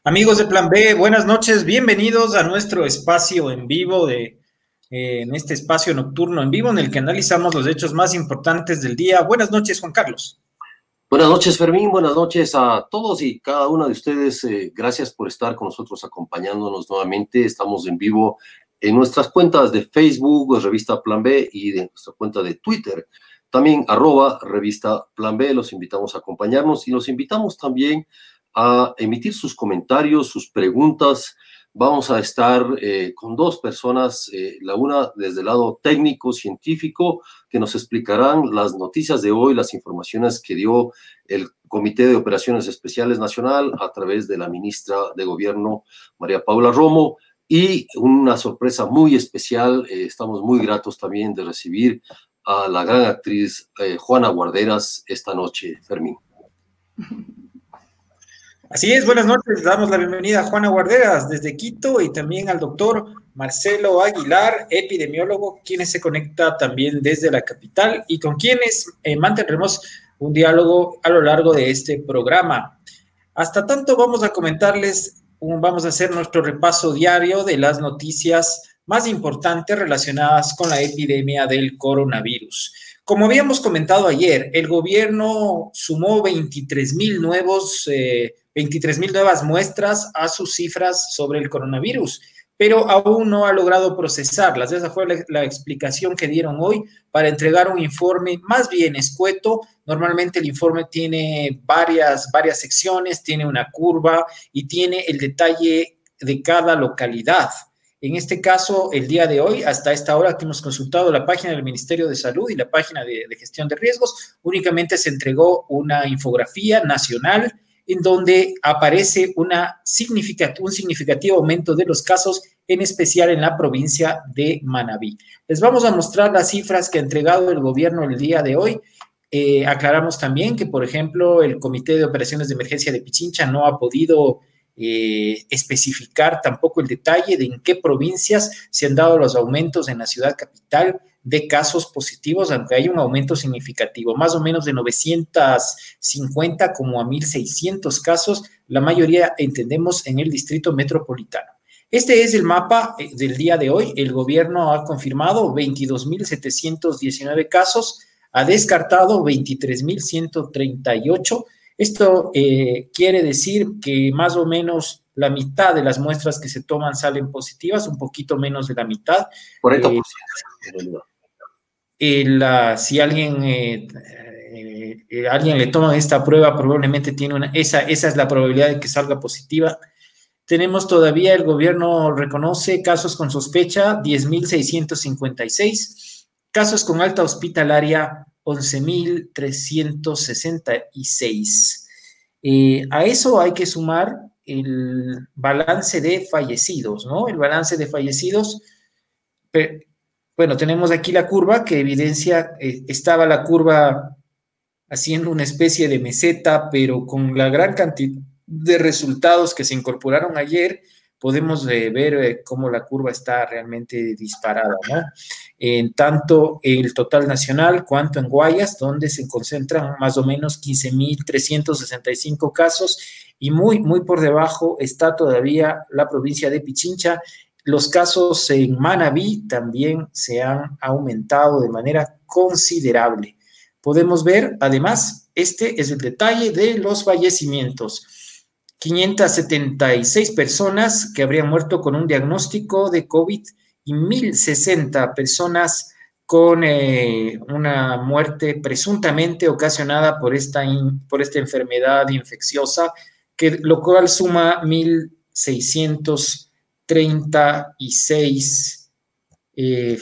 Amigos de Plan B, buenas noches, bienvenidos a nuestro espacio en vivo en este espacio nocturno en vivo en el que analizamos los hechos más importantes del día. Buenas noches, Juan Carlos. Buenas noches, Fermín. Buenas noches a todos y cada uno de ustedes. Gracias por estar con nosotros acompañándonos nuevamente. Estamos en vivo en nuestras cuentas de Facebook, Revista Plan B, y de nuestra cuenta de Twitter. También @Revista Plan B. Los invitamos a acompañarnos y los invitamos también a emitir sus comentarios, sus preguntas. Vamos a estar con dos personas, la una desde el lado técnico, científico, que nos explicarán las noticias de hoy, las informaciones que dio el Comité de Operaciones Especiales Nacional a través de la ministra de Gobierno, María Paula Romo, y una sorpresa muy especial. Estamos muy gratos también de recibir a la gran actriz Juana Guarderas esta noche, Fermín. Así es, buenas noches, damos la bienvenida a Juana Guarderas desde Quito y también al doctor Marcelo Aguilar, epidemiólogo, quien se conecta también desde la capital y con quienes mantendremos un diálogo a lo largo de este programa. Hasta tanto vamos a comentarles, vamos a hacer nuestro repaso diario de las noticias más importantes relacionadas con la epidemia del coronavirus. Como habíamos comentado ayer, el gobierno sumó 23,000 nuevas muestras a sus cifras sobre el coronavirus, pero aún no ha logrado procesarlas. Esa fue la explicación que dieron hoy para entregar un informe más bien escueto. Normalmente el informe tiene varias secciones, tiene una curva y tiene el detalle de cada localidad. En este caso, el día de hoy, hasta esta hora que hemos consultado la página del Ministerio de Salud y la página de gestión de riesgos, únicamente se entregó una infografía nacional en donde aparece un significativo aumento de los casos, en especial en la provincia de Manabí. Les vamos a mostrar las cifras que ha entregado el gobierno el día de hoy. Aclaramos también que, por ejemplo, el Comité de Operaciones de Emergencia de Pichincha no ha podido especificar tampoco el detalle de en qué provincias se han dado los aumentos en la ciudad capital de casos positivos, aunque hay un aumento significativo, más o menos de 950 como a 1,600 casos, la mayoría entendemos en el distrito metropolitano. Este es el mapa del día de hoy. El gobierno ha confirmado 22,719 casos, ha descartado 23,138. Esto quiere decir que más o menos la mitad de las muestras que se toman salen positivas, un poquito menos de la mitad. 40%. Si alguien le toma esta prueba, probablemente tiene esa es la probabilidad de que salga positiva. Tenemos todavía, el gobierno reconoce casos con sospecha, 10,656, casos con alta hospitalaria, 11,366. A eso hay que sumar el balance de fallecidos, ¿no? El balance de fallecidos, bueno, tenemos aquí la curva que evidencia, estaba la curva haciendo una especie de meseta, pero con la gran cantidad de resultados que se incorporaron ayer, podemos ver cómo la curva está realmente disparada, ¿no? En tanto el total nacional cuanto en Guayas, donde se concentran más o menos 15,365 casos, y muy por debajo está todavía la provincia de Pichincha. Los casos en Manabí también se han aumentado de manera considerable. Podemos ver, además, este es el detalle de los fallecimientos. 576 personas que habrían muerto con un diagnóstico de COVID y 1,060 personas con una muerte presuntamente ocasionada por esta enfermedad infecciosa, lo cual suma 1,636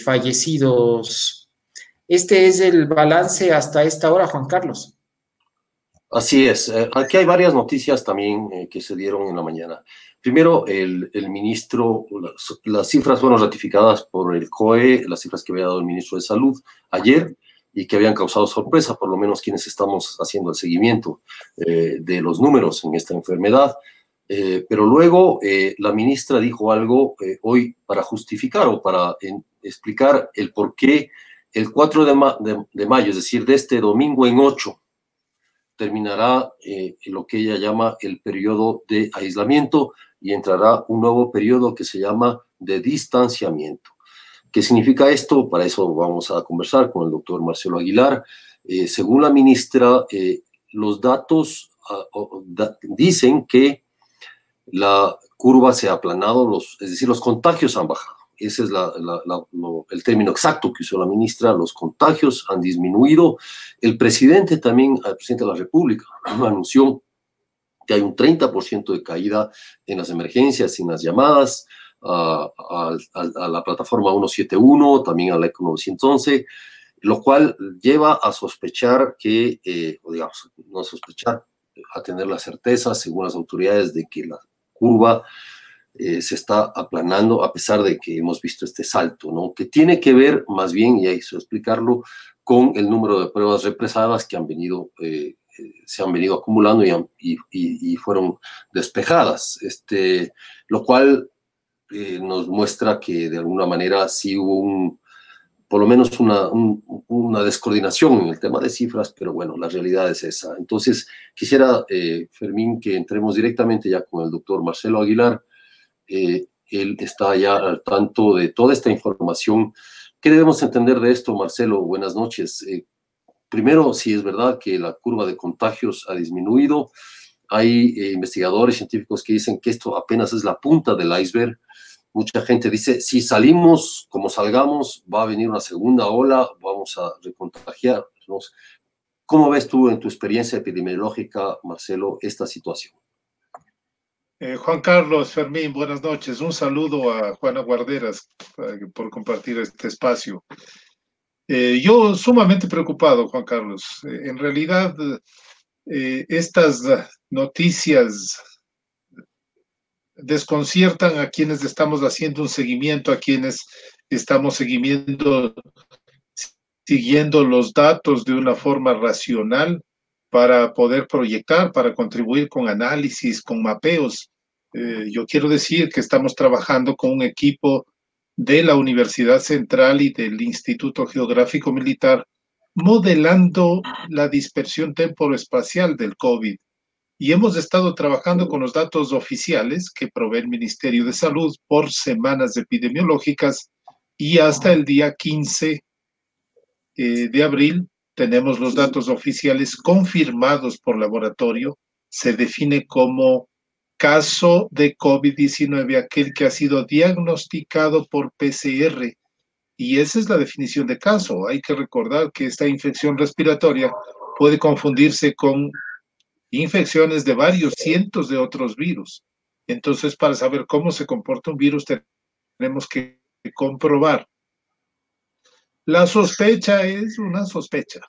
fallecidos. Este es el balance hasta esta hora, Juan Carlos. Así es. Aquí hay varias noticias también que se dieron en la mañana. Primero, el ministro, las cifras fueron ratificadas por el COE, las cifras que había dado el ministro de Salud ayer y que habían causado sorpresa, por lo menos quienes estamos haciendo el seguimiento de los números en esta enfermedad. Pero luego la ministra dijo algo hoy para justificar o para explicar el por qué el 4 de mayo, es decir, de este domingo en 8, terminará lo que ella llama el periodo de aislamiento y entrará un nuevo periodo que se llama de distanciamiento. ¿Qué significa esto? Para eso vamos a conversar con el doctor Marcelo Aguilar. Según la ministra, los datos dicen que la curva se ha aplanado, es decir, los contagios han bajado. Ese es el término exacto que usó la ministra, los contagios han disminuido. El presidente también, el presidente de la República, anunció que hay un 30% de caída en las emergencias, en las llamadas a la plataforma 171, también a la ECO 911, lo cual lleva a sospechar que, o digamos, no a sospechar, a tener la certeza, según las autoridades, de que la curva se está aplanando, a pesar de que hemos visto este salto, ¿no? Que tiene que ver, más bien, y hay que explicarlo, con el número de pruebas represadas que han venido, se han venido acumulando y fueron despejadas, lo cual nos muestra que de alguna manera sí hubo por lo menos una descoordinación en el tema de cifras, pero bueno, la realidad es esa. Entonces, quisiera, Fermín, que entremos directamente ya con el doctor Marcelo Aguilar. Él está ya al tanto de toda esta información. ¿Qué debemos entender de esto, Marcelo? Buenas noches. Primero, si es verdad que la curva de contagios ha disminuido. Hay investigadores científicos que dicen que esto apenas es la punta del iceberg. Mucha gente dice, si salimos como salgamos, va a venir una segunda ola, vamos a recontagiarnos. ¿Cómo ves tú en tu experiencia epidemiológica, Marcelo, esta situación? Juan Carlos, Fermín, buenas noches. Un saludo a Juana Guarderas por compartir este espacio. Yo sumamente preocupado, Juan Carlos. En realidad, estas noticias desconciertan a quienes estamos haciendo un seguimiento, a quienes estamos siguiendo los datos de una forma racional para poder proyectar, para contribuir con análisis, con mapeos. Yo quiero decir que estamos trabajando con un equipo de la Universidad Central y del Instituto Geográfico Militar, modelando la dispersión temporoespacial del COVID. Y hemos estado trabajando con los datos oficiales que provee el Ministerio de Salud por semanas epidemiológicas, y hasta el día 15 de abril tenemos los datos oficiales confirmados por laboratorio. Se define como caso de COVID-19 aquel que ha sido diagnosticado por PCR, y esa es la definición de caso. Hay que recordar que esta infección respiratoria puede confundirse con infecciones de varios cientos de otros virus. Entonces, para saber cómo se comporta un virus, tenemos que comprobar. La sospecha es una sospecha,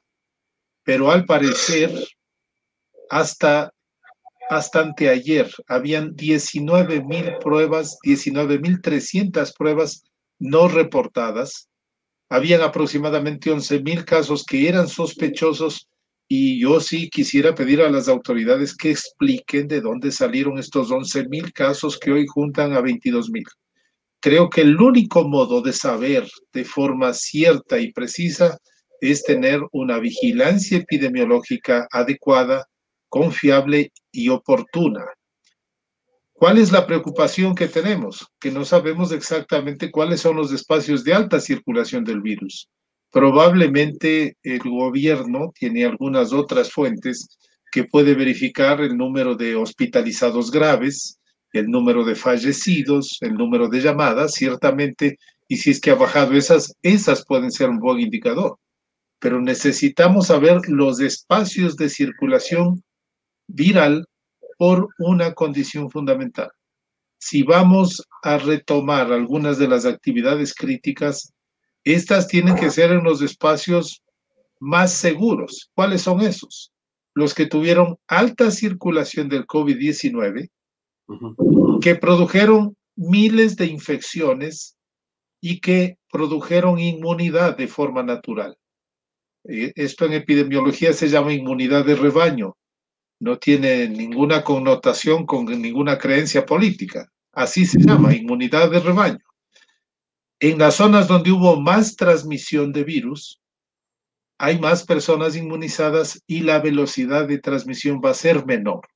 pero al parecer, hasta anteayer, habían 19,000 pruebas, 19,300 pruebas no reportadas. Habían aproximadamente 11,000 casos que eran sospechosos, y yo sí quisiera pedir a las autoridades que expliquen de dónde salieron estos 11,000 casos que hoy juntan a 22,000. Creo que el único modo de saber de forma cierta y precisa es tener una vigilancia epidemiológica adecuada, confiable y oportuna. ¿Cuál es la preocupación que tenemos? Que no sabemos exactamente cuáles son los espacios de alta circulación del virus. Probablemente el gobierno tiene algunas otras fuentes que puede verificar el número de hospitalizados graves, el número de fallecidos, el número de llamadas, ciertamente, y si es que ha bajado esas pueden ser un buen indicador. Pero necesitamos saber los espacios de circulación viral por una condición fundamental. Si vamos a retomar algunas de las actividades críticas, estas tienen que ser en los espacios más seguros. ¿Cuáles son esos? Los que tuvieron alta circulación del COVID-19, que produjeron miles de infecciones y que produjeron inmunidad de forma natural. Esto en epidemiología se llama inmunidad de rebaño. No tiene ninguna connotación con ninguna creencia política. Así se llama, inmunidad de rebaño. En las zonas donde hubo más transmisión de virus, hay más personas inmunizadas y la velocidad de transmisión va a ser menor.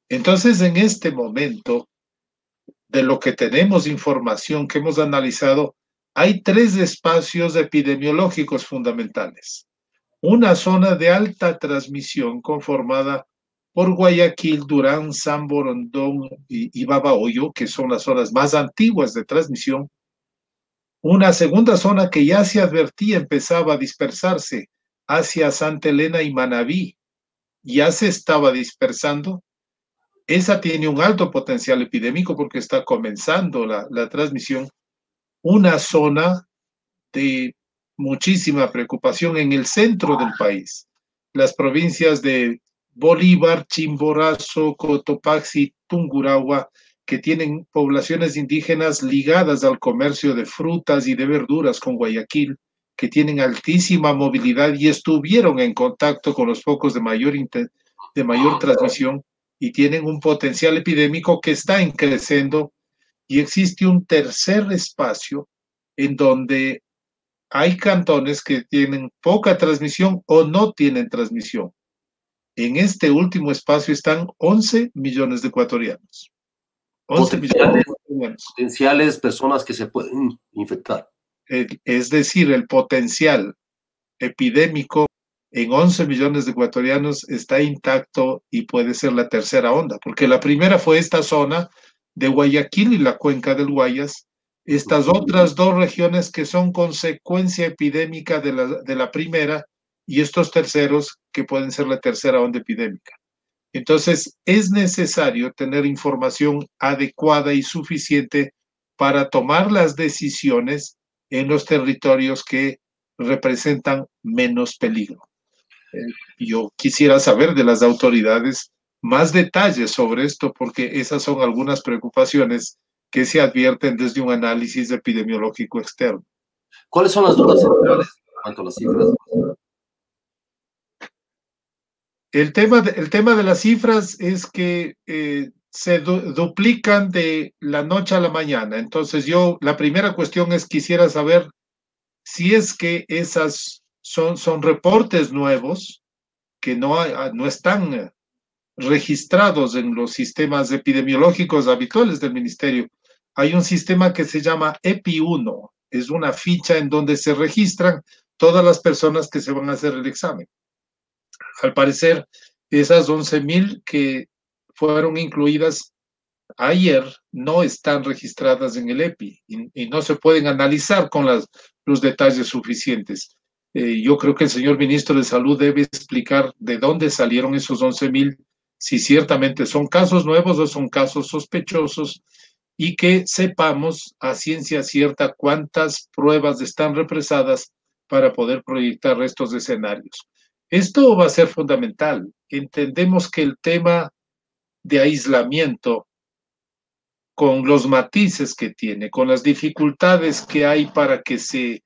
Entonces, en este momento, de lo que tenemos información que hemos analizado, hay 3 espacios epidemiológicos fundamentales. Una zona de alta transmisión conformada por Guayaquil, Durán, San Borondón y Babahoyo, que son las zonas más antiguas de transmisión. Una segunda zona que ya se advertía empezaba a dispersarse hacia Santa Elena y Manabí, ya se estaba dispersando. Esa tiene un alto potencial epidémico porque está comenzando la transmisión. Una zona de muchísima preocupación en el centro del país. Las provincias de Bolívar, Chimborazo, Cotopaxi, Tungurahua, que tienen poblaciones indígenas ligadas al comercio de frutas y de verduras con Guayaquil, que tienen altísima movilidad y estuvieron en contacto con los focos de mayor transmisión y tienen un potencial epidémico que está creciendo. Y existe un tercer espacio en donde hay cantones que tienen poca transmisión o no tienen transmisión. En este último espacio están 11 millones de ecuatorianos. 11 millones de ecuatorianos. Potenciales personas que se pueden infectar. Es decir, el potencial epidémico en 11 millones de ecuatorianos está intacto y puede ser la tercera onda, porque la primera fue esta zona de Guayaquil y la cuenca del Guayas. Estas otras 2 regiones que son consecuencia epidémica de la primera y estos terceros que pueden ser la tercera onda epidémica. Entonces, es necesario tener información adecuada y suficiente para tomar las decisiones en los territorios que representan menos peligro. Yo quisiera saber de las autoridades más detalles sobre esto, porque esas son algunas preocupaciones que se advierten desde un análisis epidemiológico externo. ¿Cuáles son las dudas centrales en cuanto a las cifras? El tema de las cifras es que se duplican de la noche a la mañana. Entonces la primera cuestión es, quisiera saber si es que esas son reportes nuevos que no están registrados en los sistemas epidemiológicos habituales del ministerio. Hay un sistema que se llama EPI1, es una ficha en donde se registran todas las personas que se van a hacer el examen. Al parecer, esas 11,000 que fueron incluidas ayer no están registradas en el EPI y no se pueden analizar con los detalles suficientes. Yo creo que el señor ministro de Salud debe explicar de dónde salieron esos 11,000, si ciertamente son casos nuevos o son casos sospechosos, y que sepamos a ciencia cierta cuántas pruebas están represadas para poder proyectar estos escenarios. Esto va a ser fundamental. Entendemos que el tema de aislamiento, con los matices que tiene, con las dificultades que hay para que se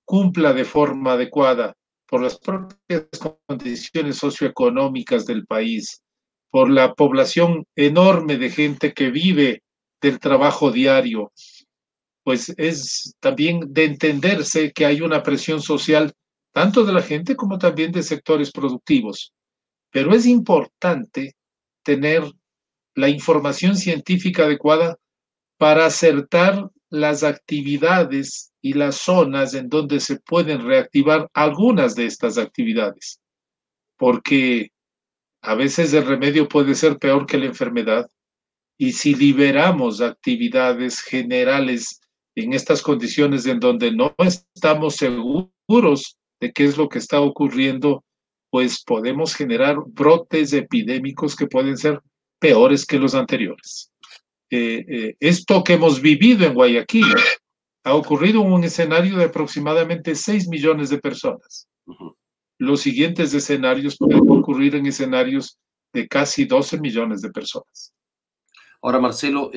cumpla de forma adecuada por las propias condiciones socioeconómicas del país, por la población enorme de gente que vive del trabajo diario, pues es también de entenderse que hay una presión social tanto de la gente como también de sectores productivos. Pero es importante tener la información científica adecuada para acertar las actividades y las zonas en donde se pueden reactivar algunas de estas actividades, porque a veces el remedio puede ser peor que la enfermedad, y si liberamos actividades generales en estas condiciones en donde no estamos seguros de qué es lo que está ocurriendo, pues podemos generar brotes epidémicos que pueden ser peores que los anteriores. Esto que hemos vivido en Guayaquil ha ocurrido en un escenario de aproximadamente 6 millones de personas. Los siguientes escenarios pueden ocurrir en escenarios de casi 12 millones de personas. Ahora, Marcelo,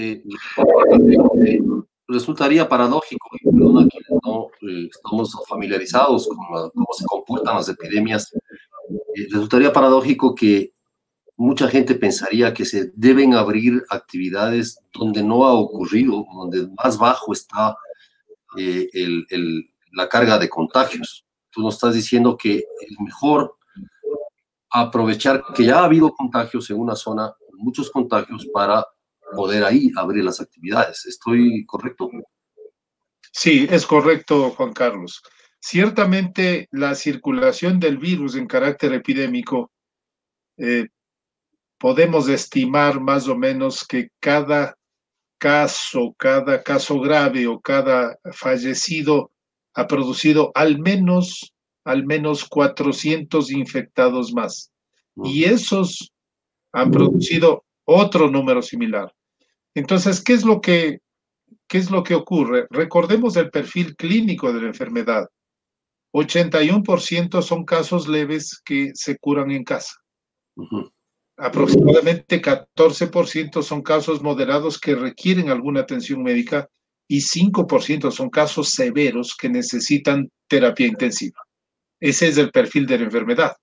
resultaría paradójico, y perdona que no estamos familiarizados con cómo se comportan las epidemias, resultaría paradójico que mucha gente pensaría que se deben abrir actividades donde no ha ocurrido, donde más bajo está la carga de contagios. tú nos estás diciendo que es mejor aprovechar que ya ha habido contagios en una zona, muchos contagios, para poder ahí abrir las actividades. ¿Estoy correcto? Sí, es correcto, Juan Carlos. Ciertamente la circulación del virus en carácter epidémico, podemos estimar más o menos que cada caso grave o cada fallecido ha producido al menos 400 infectados más. Y esos han producido otro número similar. Entonces, ¿qué es lo que ocurre? Recordemos el perfil clínico de la enfermedad. 81% son casos leves que se curan en casa. Aproximadamente 14% son casos moderados que requieren alguna atención médica y 5% son casos severos que necesitan terapia intensiva. Ese es el perfil de la enfermedad.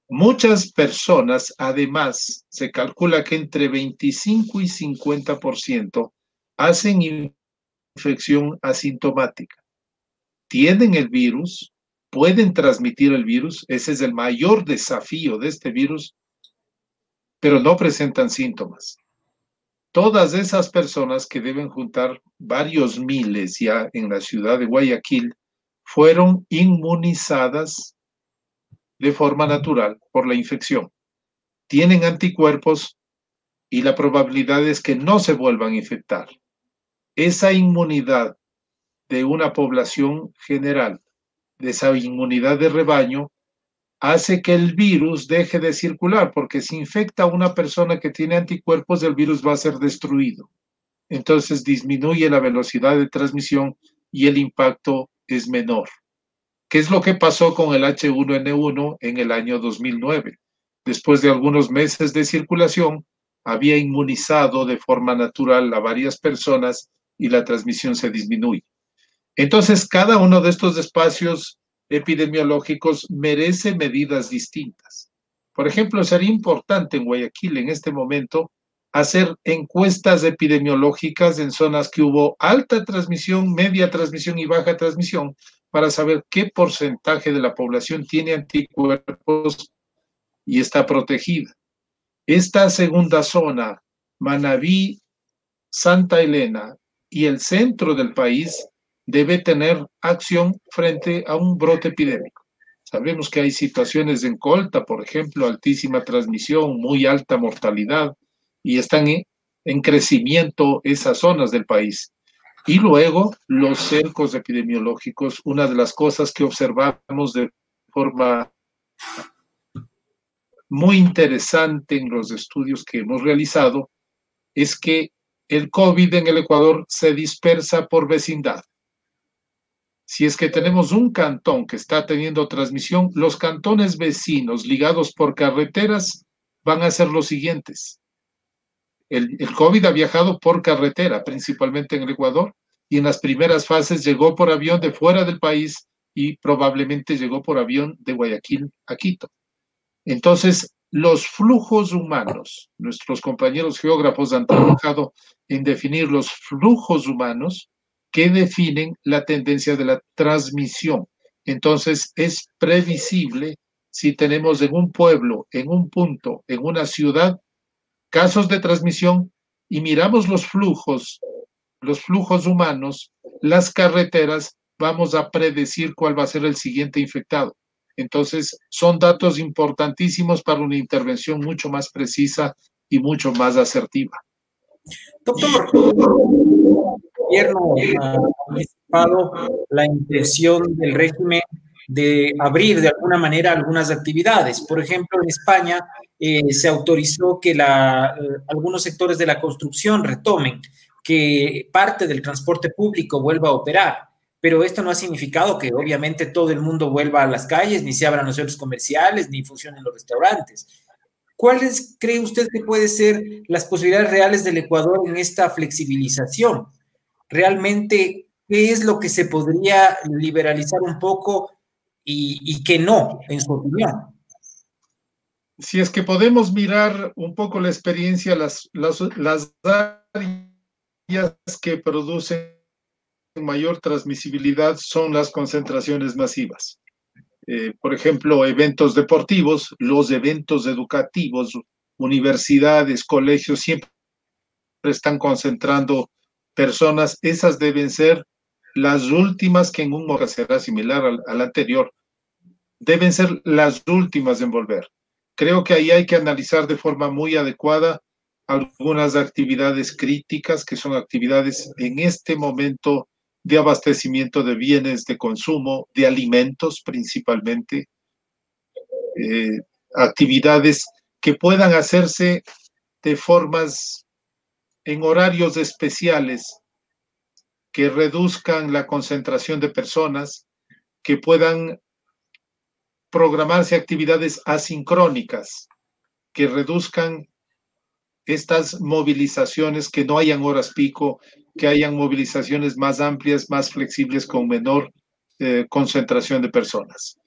Muchas personas, además, se calcula que entre 25 y 50% hacen infección asintomática. Tienen el virus, pueden transmitir el virus, ese es el mayor desafío de este virus, pero no presentan síntomas. Todas esas personas, que deben juntar varios miles ya en la ciudad de Guayaquil, fueron inmunizadas de forma natural por la infección. Tienen anticuerpos y la probabilidad es que no se vuelvan a infectar. Esa inmunidad de una población general, de esa inmunidad de rebaño, hace que el virus deje de circular, porque si infecta a una persona que tiene anticuerpos, el virus va a ser destruido. Entonces disminuye la velocidad de transmisión y el impacto es menor. ¿Qué es lo que pasó con el H1N1 en el año 2009? Después de algunos meses de circulación, había inmunizado de forma natural a varias personas y la transmisión se disminuye. Entonces, cada uno de estos espacios epidemiológicos merece medidas distintas. Por ejemplo, sería importante en Guayaquil en este momento hacer encuestas epidemiológicas en zonas que hubo alta transmisión, media transmisión y baja transmisión, para saber qué porcentaje de la población tiene anticuerpos y está protegida. Esta segunda zona, Manabí, Santa Elena y el centro del país, debe tener acción frente a un brote epidémico. Sabemos que hay situaciones en Colta, por ejemplo, altísima transmisión, muy alta mortalidad, y están en crecimiento esas zonas del país. Y luego los cercos epidemiológicos, una de las cosas que observamos de forma muy interesante en los estudios que hemos realizado es que el COVID en el Ecuador se dispersa por vecindad. Si es que tenemos un cantón que está teniendo transmisión, los cantones vecinos ligados por carreteras van a ser los siguientes. El COVID ha viajado por carretera, principalmente en el Ecuador, y en las primeras fases llegó por avión de fuera del país y probablemente llegó por avión de Guayaquil a Quito. Entonces, los flujos humanos, nuestros compañeros geógrafos han trabajado en definir los flujos humanos que definen la tendencia de la transmisión. Entonces, es previsible si tenemos en un pueblo, en un punto, en una ciudad, casos de transmisión y miramos los flujos humanos, las carreteras, vamos a predecir cuál va a ser el siguiente infectado. Entonces, son datos importantísimos para una intervención mucho más precisa y mucho más asertiva. Doctor, el gobierno ha anticipado la intención del régimen de abrir de alguna manera algunas actividades. Por ejemplo, en España se autorizó que algunos sectores de la construcción retomen, que parte del transporte público vuelva a operar, pero esto no ha significado que obviamente todo el mundo vuelva a las calles, ni se abran los centros comerciales, ni funcionen los restaurantes. ¿Cuáles cree usted que pueden ser las posibilidades reales del Ecuador en esta flexibilización? Realmente, ¿qué es lo que se podría liberalizar un poco y qué no, en su opinión? Si es que podemos mirar un poco la experiencia, las áreas que producen mayor transmisibilidad son las concentraciones masivas. Por ejemplo, eventos deportivos, los eventos educativos, universidades, colegios, siempre están concentrando personas. Esas deben ser las últimas que en un momento será similar al anterior. Deben ser las últimas en volver. Creo que ahí hay que analizar de forma muy adecuada algunas actividades críticas, que son actividades en este momento de abastecimiento de bienes de consumo, de alimentos principalmente, actividades que puedan hacerse de formas en horarios especiales que reduzcan la concentración de personas, que puedan programarse actividades asincrónicas, que reduzcan estas movilizaciones, que no hayan horas pico, que hayan movilizaciones más amplias, más flexibles, con menor concentración de personas.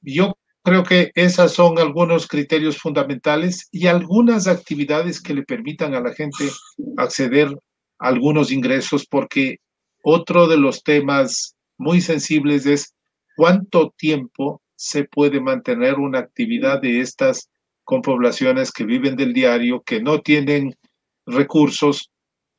Yo creo que esos son algunos criterios fundamentales y algunas actividades que le permitan a la gente acceder a algunos ingresos, porque otro de los temas muy sensibles es cuánto tiempo se puede mantener una actividad de estas con poblaciones que viven del diario, que no tienen recursos,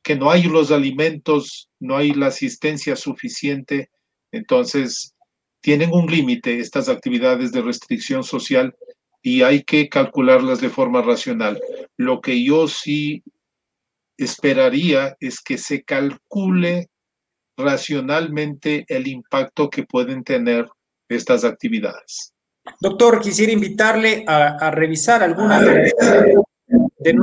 que no hay los alimentos, no hay la asistencia suficiente. Entonces, tienen un límite estas actividades de restricción social y hay que calcularlas de forma racional. Lo que yo sí esperaría es que se calcule racionalmente el impacto que pueden tener estas actividades. Doctor, quisiera invitarle a revisar algunas de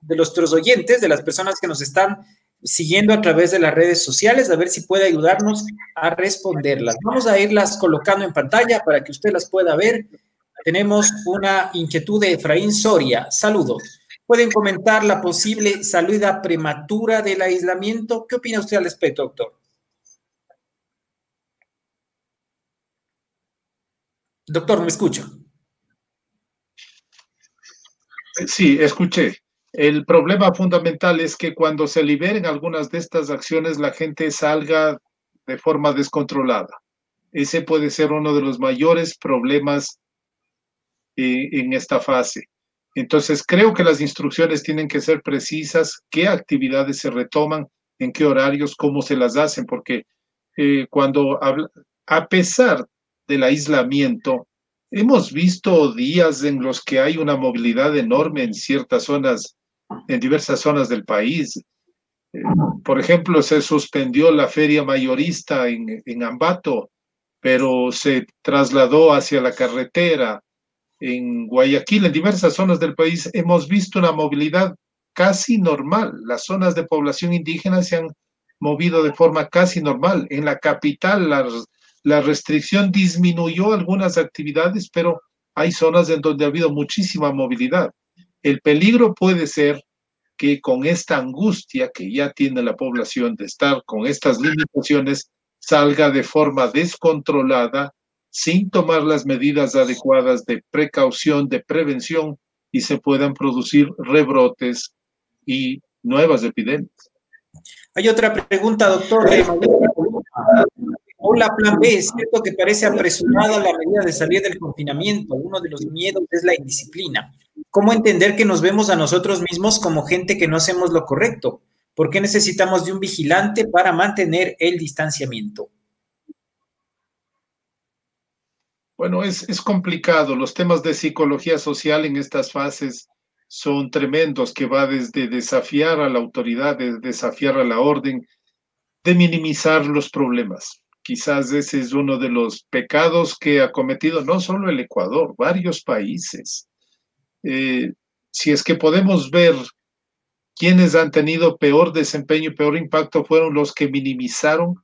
nuestros oyentes, de las personas que nos están siguiendo a través de las redes sociales, a ver si puede ayudarnos a responderlas. Vamos a irlas colocando en pantalla para que usted las pueda ver. Tenemos una inquietud de Efraín Soria. Saludos. ¿Pueden comentar la posible salida prematura del aislamiento? ¿Qué opina usted al respecto, doctor? Doctor, ¿me escucha? Sí, escuché. El problema fundamental es que cuando se liberen algunas de estas acciones, la gente salga de forma descontrolada. Ese puede ser uno de los mayores problemas en esta fase. Entonces, creo que las instrucciones tienen que ser precisas, qué actividades se retoman, en qué horarios, cómo se las hacen, porque a pesar del aislamiento, hemos visto días en los que hay una movilidad enorme en ciertas zonas, en diversas zonas del país. Por ejemplo, se suspendió la feria mayorista en Ambato, pero se trasladó hacia la carretera. En Guayaquil, en diversas zonas del país, hemos visto una movilidad casi normal. Las zonas de población indígena se han movido de forma casi normal. En la capital, la restricción disminuyó algunas actividades, pero hay zonas en donde ha habido muchísima movilidad. El peligro puede ser que con esta angustia que ya tiene la población de estar con estas limitaciones, salga de forma descontrolada, sin tomar las medidas adecuadas de precaución, de prevención, y se puedan producir rebrotes y nuevas epidemias. Hay otra pregunta, doctor. Hola, plan B. Es cierto que parece apresurada la medida de salir del confinamiento. Uno de los miedos es la indisciplina. ¿Cómo entender que nos vemos a nosotros mismos como gente que no hacemos lo correcto? ¿Por qué necesitamos de un vigilante para mantener el distanciamiento? Bueno, es complicado. Los temas de psicología social en estas fases son tremendos, que va desde desafiar a la autoridad, de desafiar a la orden, de minimizar los problemas. Quizás ese es uno de los pecados que ha cometido no solo el Ecuador, varios países. Si es que podemos ver quienes han tenido peor desempeño y peor impacto, fueron los que minimizaron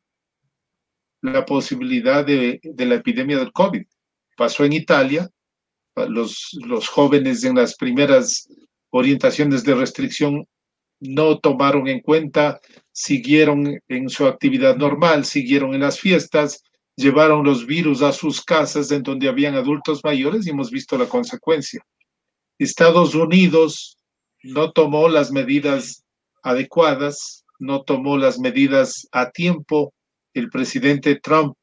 la posibilidad de la epidemia del COVID. Pasó en Italia, los jóvenes en las primeras orientaciones de restricción no tomaron en cuenta, siguieron en su actividad normal, siguieron en las fiestas, llevaron los virus a sus casas en donde habían adultos mayores y hemos visto la consecuencia. Estados Unidos no tomó las medidas adecuadas, no tomó las medidas a tiempo. El presidente Trump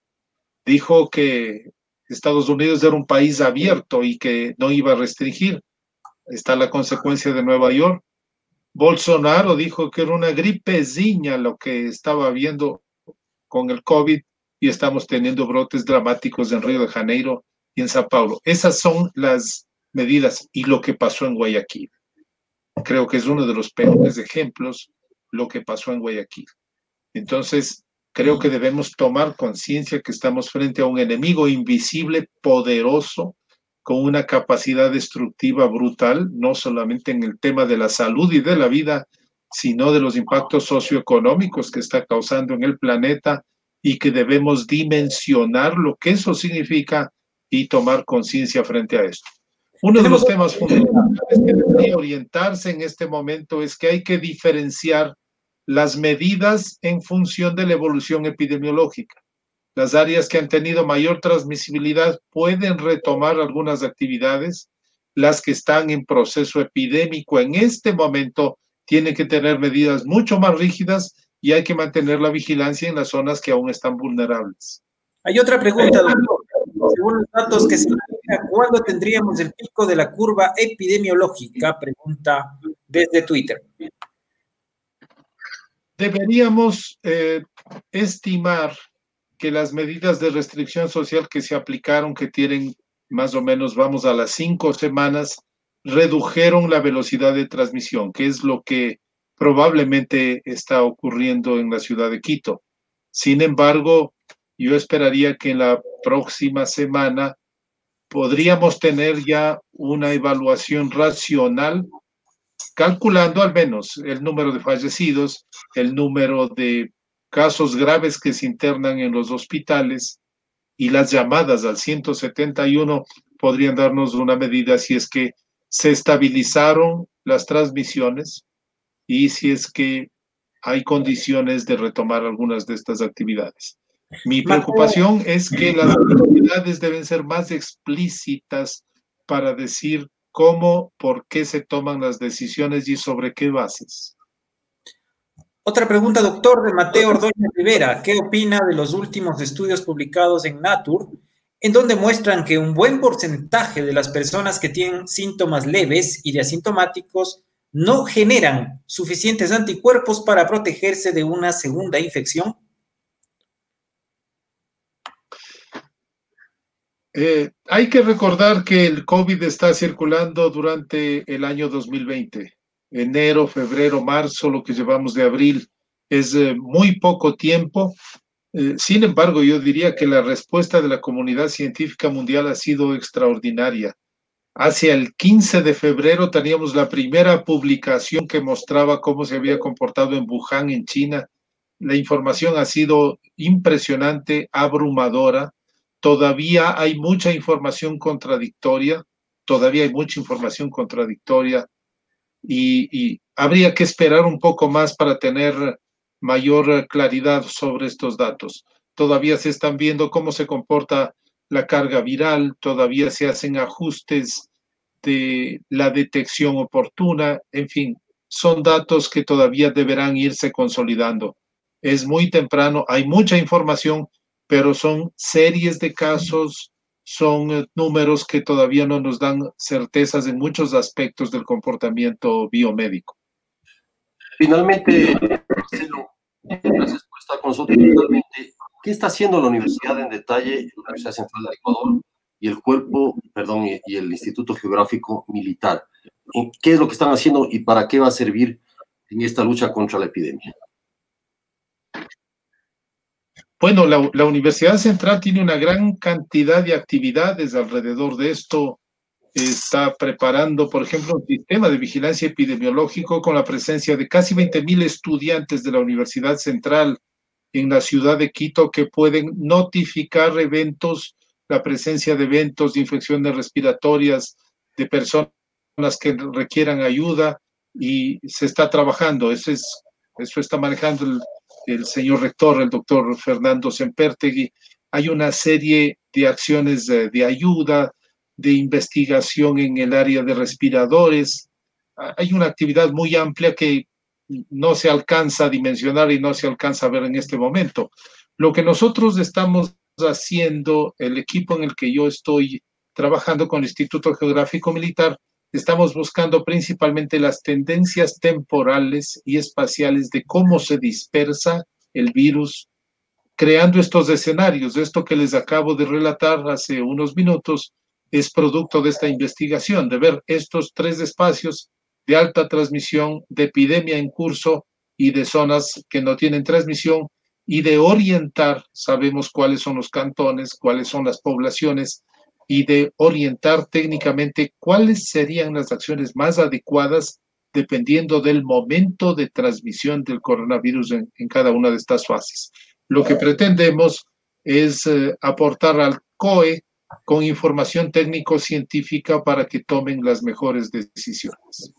dijo que Estados Unidos era un país abierto y que no iba a restringir. Está la consecuencia de Nueva York. Bolsonaro dijo que era una gripezinha lo que estaba habiendo con el COVID y estamos teniendo brotes dramáticos en Río de Janeiro y en Sao Paulo. Esas son las medidas y lo que pasó en Guayaquil. Creo que es uno de los peores ejemplos lo que pasó en Guayaquil. Entonces, creo que debemos tomar conciencia que estamos frente a un enemigo invisible, poderoso, con una capacidad destructiva brutal, no solamente en el tema de la salud y de la vida, sino de los impactos socioeconómicos que está causando en el planeta y que debemos dimensionar lo que eso significa y tomar conciencia frente a esto. Uno de los temas fundamentales que debería orientarse en este momento es que hay que diferenciar las medidas en función de la evolución epidemiológica. Las áreas que han tenido mayor transmisibilidad pueden retomar algunas actividades. Las que están en proceso epidémico en este momento tienen que tener medidas mucho más rígidas y hay que mantener la vigilancia en las zonas que aún están vulnerables. Hay otra pregunta, doctor. Según los datos que se manejan, ¿cuándo tendríamos el pico de la curva epidemiológica? Pregunta desde Twitter. Deberíamos estimar que las medidas de restricción social que se aplicaron, que tienen más o menos, vamos a las 5 semanas, redujeron la velocidad de transmisión, que es lo que probablemente está ocurriendo en la ciudad de Quito. Sin embargo, yo esperaría que en la próxima semana podríamos tener ya una evaluación racional, calculando al menos el número de fallecidos, el número de casos graves que se internan en los hospitales y las llamadas al 171 podrían darnos una medida si es que se estabilizaron las transmisiones y si es que hay condiciones de retomar algunas de estas actividades. Mi preocupación es que las autoridades deben ser más explícitas para decir cómo, por qué se toman las decisiones y sobre qué bases. Otra pregunta, doctor, de Mateo Ordóñez Rivera. ¿Qué opina de los últimos estudios publicados en Nature, en donde muestran que un buen porcentaje de las personas que tienen síntomas leves y de asintomáticos no generan suficientes anticuerpos para protegerse de una segunda infección? Hay que recordar que el COVID está circulando durante el año 2020. Enero, febrero, marzo, lo que llevamos de abril, es muy poco tiempo. Sin embargo, yo diría que la respuesta de la comunidad científica mundial ha sido extraordinaria. Hacia el 15 de febrero teníamos la primera publicación que mostraba cómo se había comportado en Wuhan, en China. La información ha sido impresionante, abrumadora. Todavía hay mucha información contradictoria, y habría que esperar un poco más para tener mayor claridad sobre estos datos. Todavía se están viendo cómo se comporta la carga viral, todavía se hacen ajustes de la detección oportuna, en fin, son datos que todavía deberán irse consolidando. Es muy temprano, hay mucha información, pero son series de casos, son números que todavía no nos dan certezas en muchos aspectos del comportamiento biomédico. Finalmente, Marcelo, gracias por estar con nosotros. Finalmente, ¿qué está haciendo la universidad en detalle, la Universidad Central del Ecuador y el cuerpo, perdón, y el Instituto Geográfico Militar? ¿Qué es lo que están haciendo y para qué va a servir en esta lucha contra la epidemia? Bueno, la Universidad Central tiene una gran cantidad de actividades alrededor de esto. Está preparando, por ejemplo, un sistema de vigilancia epidemiológico con la presencia de casi 20,000 estudiantes de la Universidad Central en la ciudad de Quito que pueden notificar eventos, la presencia de eventos de infecciones respiratorias, de personas que requieran ayuda, y se está trabajando. Eso está manejando el señor rector, el doctor Fernando Sempertegui. Hay una serie de acciones de ayuda, de investigación en el área de respiradores. Hay una actividad muy amplia que no se alcanza a dimensionar y no se alcanza a ver en este momento. Lo que nosotros estamos haciendo, el equipo en el que yo estoy trabajando con el Instituto Geográfico Militar, estamos buscando principalmente las tendencias temporales y espaciales de cómo se dispersa el virus, creando estos escenarios. Esto que les acabo de relatar hace unos minutos es producto de esta investigación, de ver estos 3 espacios de alta transmisión, de epidemia en curso y de zonas que no tienen transmisión, y de orientar, sabemos cuáles son los cantones, cuáles son las poblaciones, y de orientar técnicamente cuáles serían las acciones más adecuadas dependiendo del momento de transmisión del coronavirus en cada una de estas fases. Lo que pretendemos es aportar al COE con información técnico-científica para que tomen las mejores decisiones.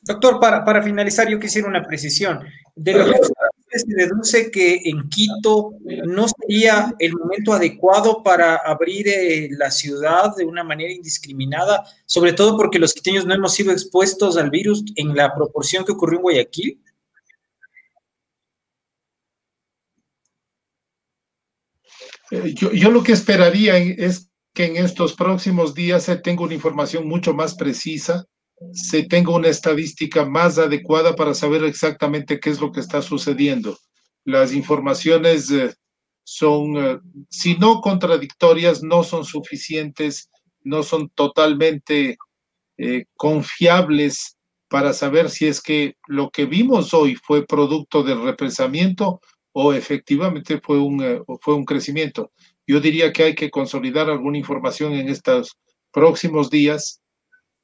Doctor, para finalizar, yo quisiera una precisión. De lo que usted dice, se deduce que en Quito no sería el momento adecuado para abrir la ciudad de una manera indiscriminada, sobre todo porque los quiteños no hemos sido expuestos al virus en la proporción que ocurrió en Guayaquil. Yo lo que esperaría es que en estos próximos días se tenga una información mucho más precisa, se tenga una estadística más adecuada para saber exactamente qué es lo que está sucediendo. Las informaciones son, si no contradictorias, no son suficientes, no son totalmente confiables para saber si es que lo que vimos hoy fue producto del represamiento o efectivamente fue un crecimiento. Yo diría que hay que consolidar alguna información en estos próximos días.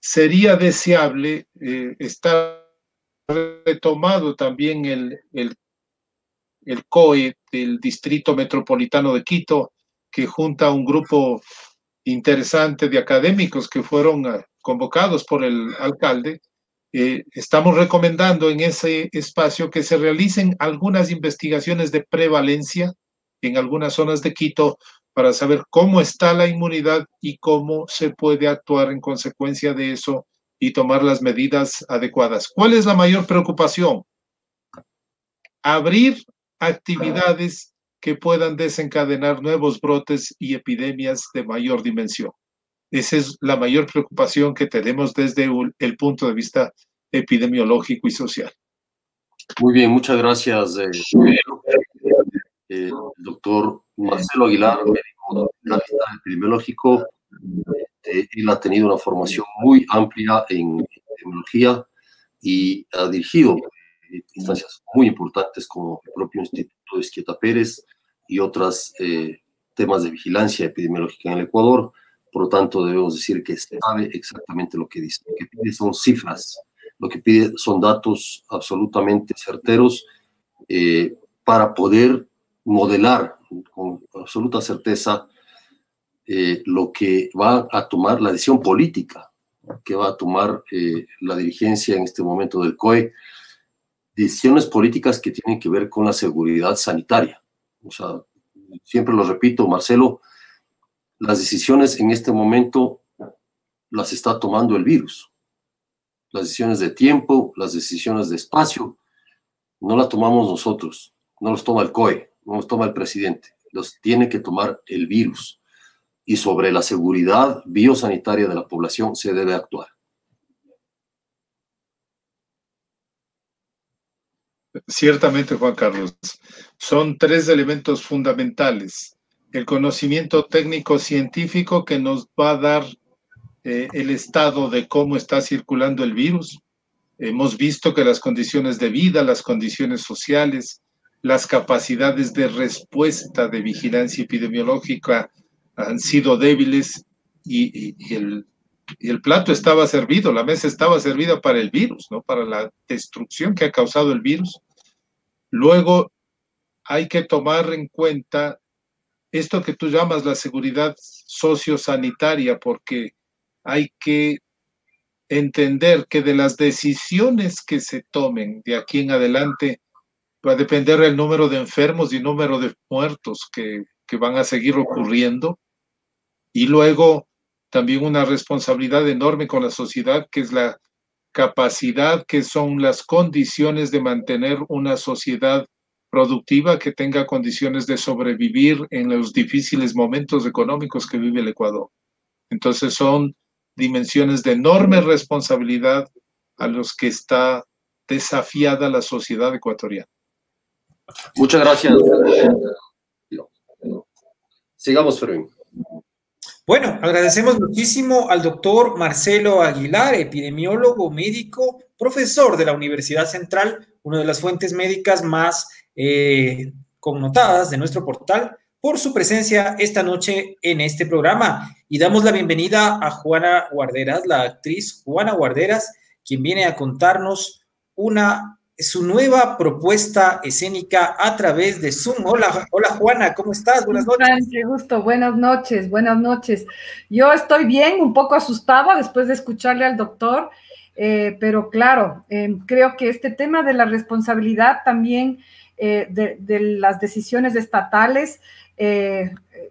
Sería deseable estar retomado también el COE del Distrito Metropolitano de Quito, que junta a un grupo interesante de académicos que fueron convocados por el alcalde. Estamos recomendando en ese espacio que se realicen algunas investigaciones de prevalencia en algunas zonas de Quito para saber cómo está la inmunidad y cómo se puede actuar en consecuencia de eso y tomar las medidas adecuadas. ¿Cuál es la mayor preocupación? Abrir actividades que puedan desencadenar nuevos brotes y epidemias de mayor dimensión. Esa es la mayor preocupación que tenemos desde el punto de vista epidemiológico y social. Muy bien, muchas gracias, doctor Marcelo Aguilar, médico epidemiológico. Él ha tenido una formación muy amplia en epidemiología y ha dirigido instancias muy importantes como el propio Instituto de Esquieta Pérez y otros temas de vigilancia epidemiológica en el Ecuador. Por lo tanto, debemos decir que sabe exactamente lo que dice. Lo que pide son cifras, lo que pide son datos absolutamente certeros para poder modelar con absoluta certeza lo que va a tomar la decisión política que va a tomar la dirigencia en este momento del COE, decisiones políticas que tienen que ver con la seguridad sanitaria. O sea, siempre lo repito, Marcelo, las decisiones en este momento las está tomando el virus. Las decisiones de tiempo, las decisiones de espacio, no las tomamos nosotros, no los toma el COE, no los toma el presidente, los tiene que tomar el virus. Y sobre la seguridad biosanitaria de la población se debe actuar. Ciertamente, Juan Carlos, son 3 elementos fundamentales. El conocimiento técnico-científico que nos va a dar el estado de cómo está circulando el virus. Hemos visto que las condiciones de vida, las condiciones sociales, las capacidades de respuesta de vigilancia epidemiológica han sido débiles y el plato estaba servido, la mesa estaba servida para el virus, ¿no? Para la destrucción que ha causado el virus. Luego hay que tomar en cuenta esto que tú llamas la seguridad sociosanitaria, porque hay que entender que de las decisiones que se tomen de aquí en adelante va a depender el número de enfermos y el número de muertos que van a seguir ocurriendo. Y luego también una responsabilidad enorme con la sociedad, que es la capacidad, que son las condiciones de mantener una sociedad productiva que tenga condiciones de sobrevivir en los difíciles momentos económicos que vive el Ecuador. Entonces son dimensiones de enorme responsabilidad a los que está desafiada la sociedad ecuatoriana. Muchas gracias. Sigamos, Fermín. Bueno, agradecemos muchísimo al doctor Marcelo Aguilar, epidemiólogo, médico, profesor de la Universidad Central, una de las fuentes médicas más connotadas de nuestro portal, por su presencia esta noche en este programa. Y damos la bienvenida a Juana Guarderas, la actriz Juana Guarderas, quien viene a contarnos su nueva propuesta escénica a través de Zoom. Hola, hola Juana, ¿cómo estás? Buenas noches. Qué gusto, buenas noches, buenas noches. Yo estoy bien, un poco asustada después de escucharle al doctor, pero claro, creo que este tema de la responsabilidad también de las decisiones estatales,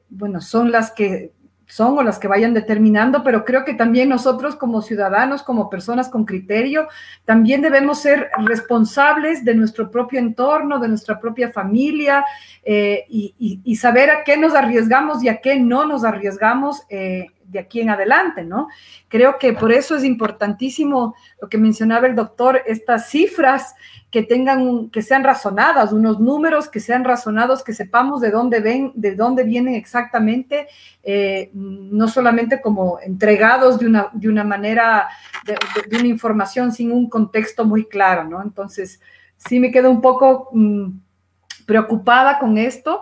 bueno, son las que son o las que vayan determinando, pero creo que también nosotros como ciudadanos, como personas con criterio, también debemos ser responsables de nuestro propio entorno, de nuestra propia familia, y saber a qué nos arriesgamos y a qué no nos arriesgamos de aquí en adelante, ¿no? Creo que por eso es importantísimo lo que mencionaba el doctor, estas cifras que sean razonadas, unos números que sean razonados, que sepamos de dónde vienen exactamente, no solamente como entregados de una manera, de una información sin un contexto muy claro, ¿no? Entonces, sí me quedo un poco preocupada con esto,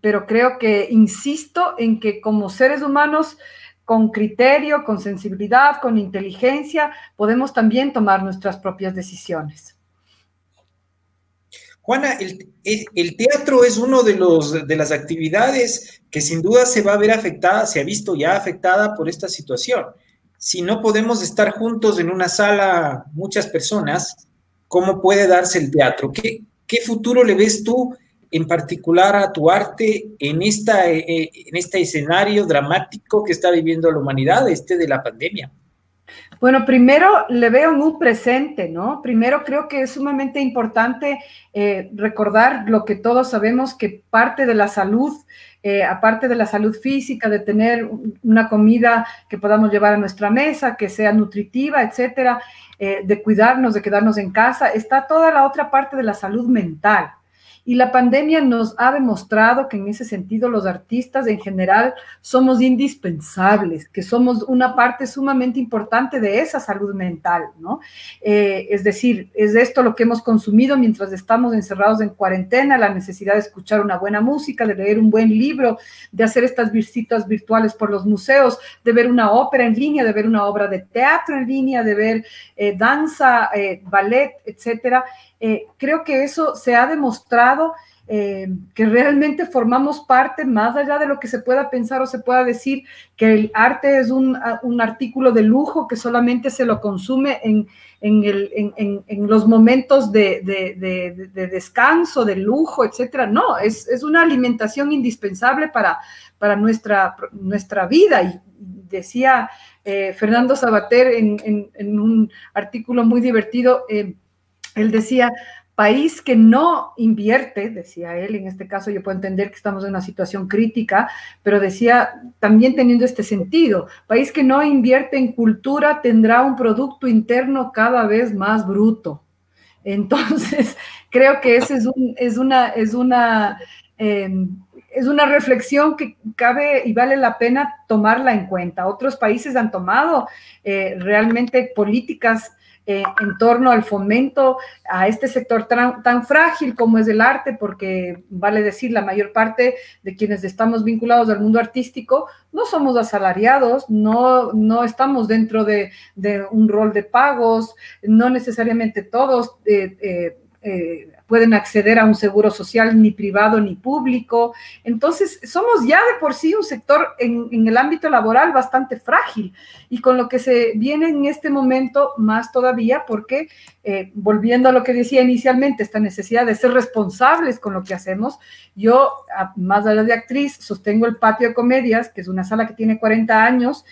pero creo que insisto en que como seres humanos con criterio, con sensibilidad, con inteligencia, podemos también tomar nuestras propias decisiones. Juana, el teatro es uno de las actividades que sin duda se va a ver afectada, se ha visto ya afectada por esta situación. Si no podemos estar juntos en una sala muchas personas, ¿cómo puede darse el teatro? ¿Qué futuro le ves tú en particular a tu arte en este escenario dramático que está viviendo la humanidad, de la pandemia? Bueno, primero le veo en un presente, ¿no? Primero creo que es sumamente importante recordar lo que todos sabemos, que parte de la salud, aparte de la salud física, de tener una comida que podamos llevar a nuestra mesa, que sea nutritiva, etcétera, de cuidarnos, de quedarnos en casa, está toda la otra parte de la salud mental. Y la pandemia nos ha demostrado que en ese sentido los artistas en general somos indispensables, que somos una parte sumamente importante de esa salud mental, ¿no? Es decir, es esto lo que hemos consumido mientras estamos encerrados en cuarentena, la necesidad de escuchar una buena música, de leer un buen libro, de hacer estas visitas virtuales por los museos, de ver una ópera en línea, de ver una obra de teatro en línea, de ver danza, ballet, etcétera. Creo que eso se ha demostrado que realmente formamos parte, más allá de lo que se pueda pensar o se pueda decir, que el arte es un artículo de lujo que solamente se lo consume en los momentos de descanso, de lujo, etcétera. No, es una alimentación indispensable para nuestra vida. Y decía Fernando Savater en un artículo muy divertido, él decía, país que no invierte, decía él, en este caso yo puedo entender que estamos en una situación crítica, pero decía, también teniendo este sentido, país que no invierte en cultura tendrá un producto interno cada vez más bruto. Entonces, creo que esa es una reflexión que cabe y vale la pena tomarla en cuenta. Otros países han tomado realmente políticas en torno al fomento a este sector tan frágil como es el arte, porque vale decir, la mayor parte de quienes estamos vinculados al mundo artístico no somos asalariados, no estamos dentro de un rol de pagos, no necesariamente todos pueden acceder a un seguro social ni privado ni público. Entonces, somos ya de por sí un sector en el ámbito laboral bastante frágil, y con lo que se viene en este momento más todavía, porque volviendo a lo que decía inicialmente, esta necesidad de ser responsables con lo que hacemos, yo, más allá de actriz, sostengo el Patio de Comedias, que es una sala que tiene 40 años,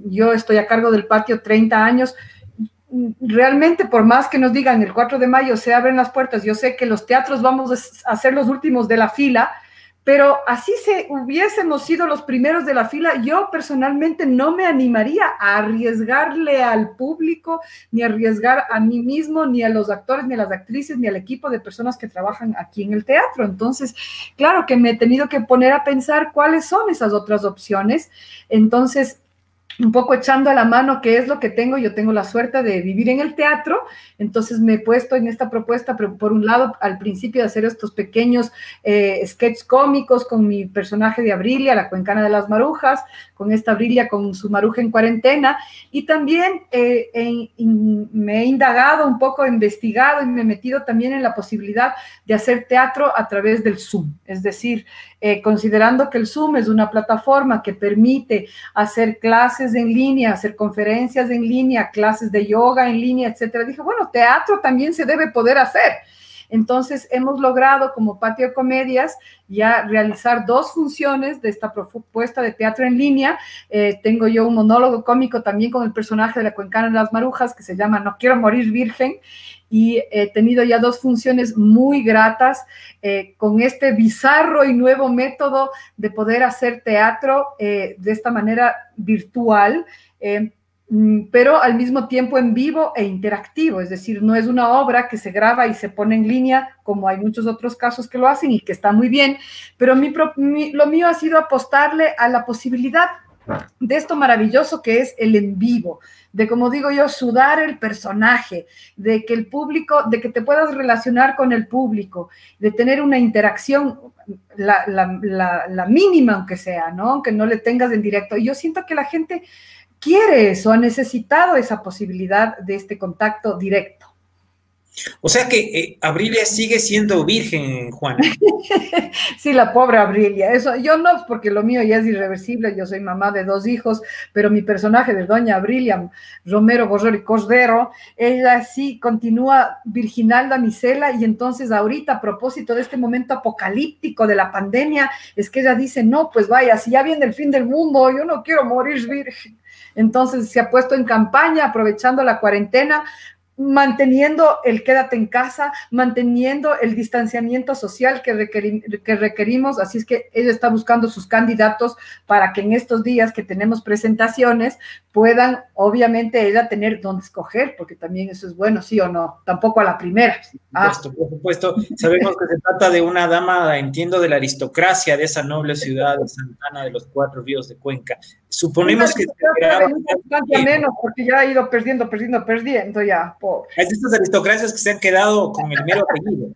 yo estoy a cargo del patio 30 años, realmente, por más que nos digan el 4 de mayo se abren las puertas, yo sé que los teatros vamos a ser los últimos de la fila, pero así hubiésemos sido los primeros de la fila, yo personalmente no me animaría a arriesgarle al público, ni arriesgar a mí mismo, ni a los actores, ni a las actrices, ni al equipo de personas que trabajan aquí en el teatro. Entonces, claro que me he tenido que poner a pensar cuáles son esas otras opciones. Entonces, un poco echando a la mano qué es lo que tengo. Yo tengo la suerte de vivir en el teatro, entonces me he puesto en esta propuesta, pero por un lado, al principio de hacer estos pequeños sketches cómicos con mi personaje de Abrilia, la cuencana de las marujas, con esta Abrilia con su maruja en cuarentena, y también me he indagado un poco, investigado y me he metido también en la posibilidad de hacer teatro a través del Zoom, es decir, considerando que el Zoom es una plataforma que permite hacer clases en línea, hacer conferencias en línea, clases de yoga en línea, etcétera. Dije, bueno, teatro también se debe poder hacer. Entonces, hemos logrado como Patio Comedias ya realizar 2 funciones de esta propuesta de teatro en línea. Tengo yo un monólogo cómico también con el personaje de la cuencana de las marujas que se llama No quiero morir virgen, y he tenido ya 2 funciones muy gratas con este bizarro y nuevo método de poder hacer teatro de esta manera virtual, pero al mismo tiempo en vivo e interactivo, es decir, no es una obra que se graba y se pone en línea, como hay muchos otros casos que lo hacen y que está muy bien, pero lo mío ha sido apostarle a la posibilidad de esto maravilloso que es el en vivo, de, como digo yo, sudar el personaje, de que el público, de que te puedas relacionar con el público, de tener una interacción, la mínima aunque sea, ¿no? Aunque no le tengas en directo. Y yo siento que la gente quiere eso, ha necesitado esa posibilidad de este contacto directo. O sea que Abrilia sigue siendo virgen, Juana. Sí, la pobre Abrilia. Eso, yo no, porque lo mío ya es irreversible. Yo soy mamá de 2 hijos, pero mi personaje de doña Abrilia Romero Borrero y Cordero, ella sí continúa virginal damisela, y entonces ahorita, a propósito de este momento apocalíptico de la pandemia, es que ella dice, no, pues vaya, si ya viene el fin del mundo, yo no quiero morir virgen. Entonces se ha puesto en campaña, aprovechando la cuarentena, manteniendo el quédate en casa, manteniendo el distanciamiento social que requerimos, así es que ella está buscando sus candidatos para que en estos días que tenemos presentaciones puedan, obviamente, ella tener dónde escoger, porque también eso es bueno, sí o no, tampoco a la primera. Por supuesto, sabemos que se trata de una dama, entiendo, de la aristocracia de esa noble ciudad de Santana de los 4 ríos de Cuenca. Suponemos que menos, porque ya ha ido perdiendo ya, pobre. Es de estas aristocracias que se han quedado con el mero apellido.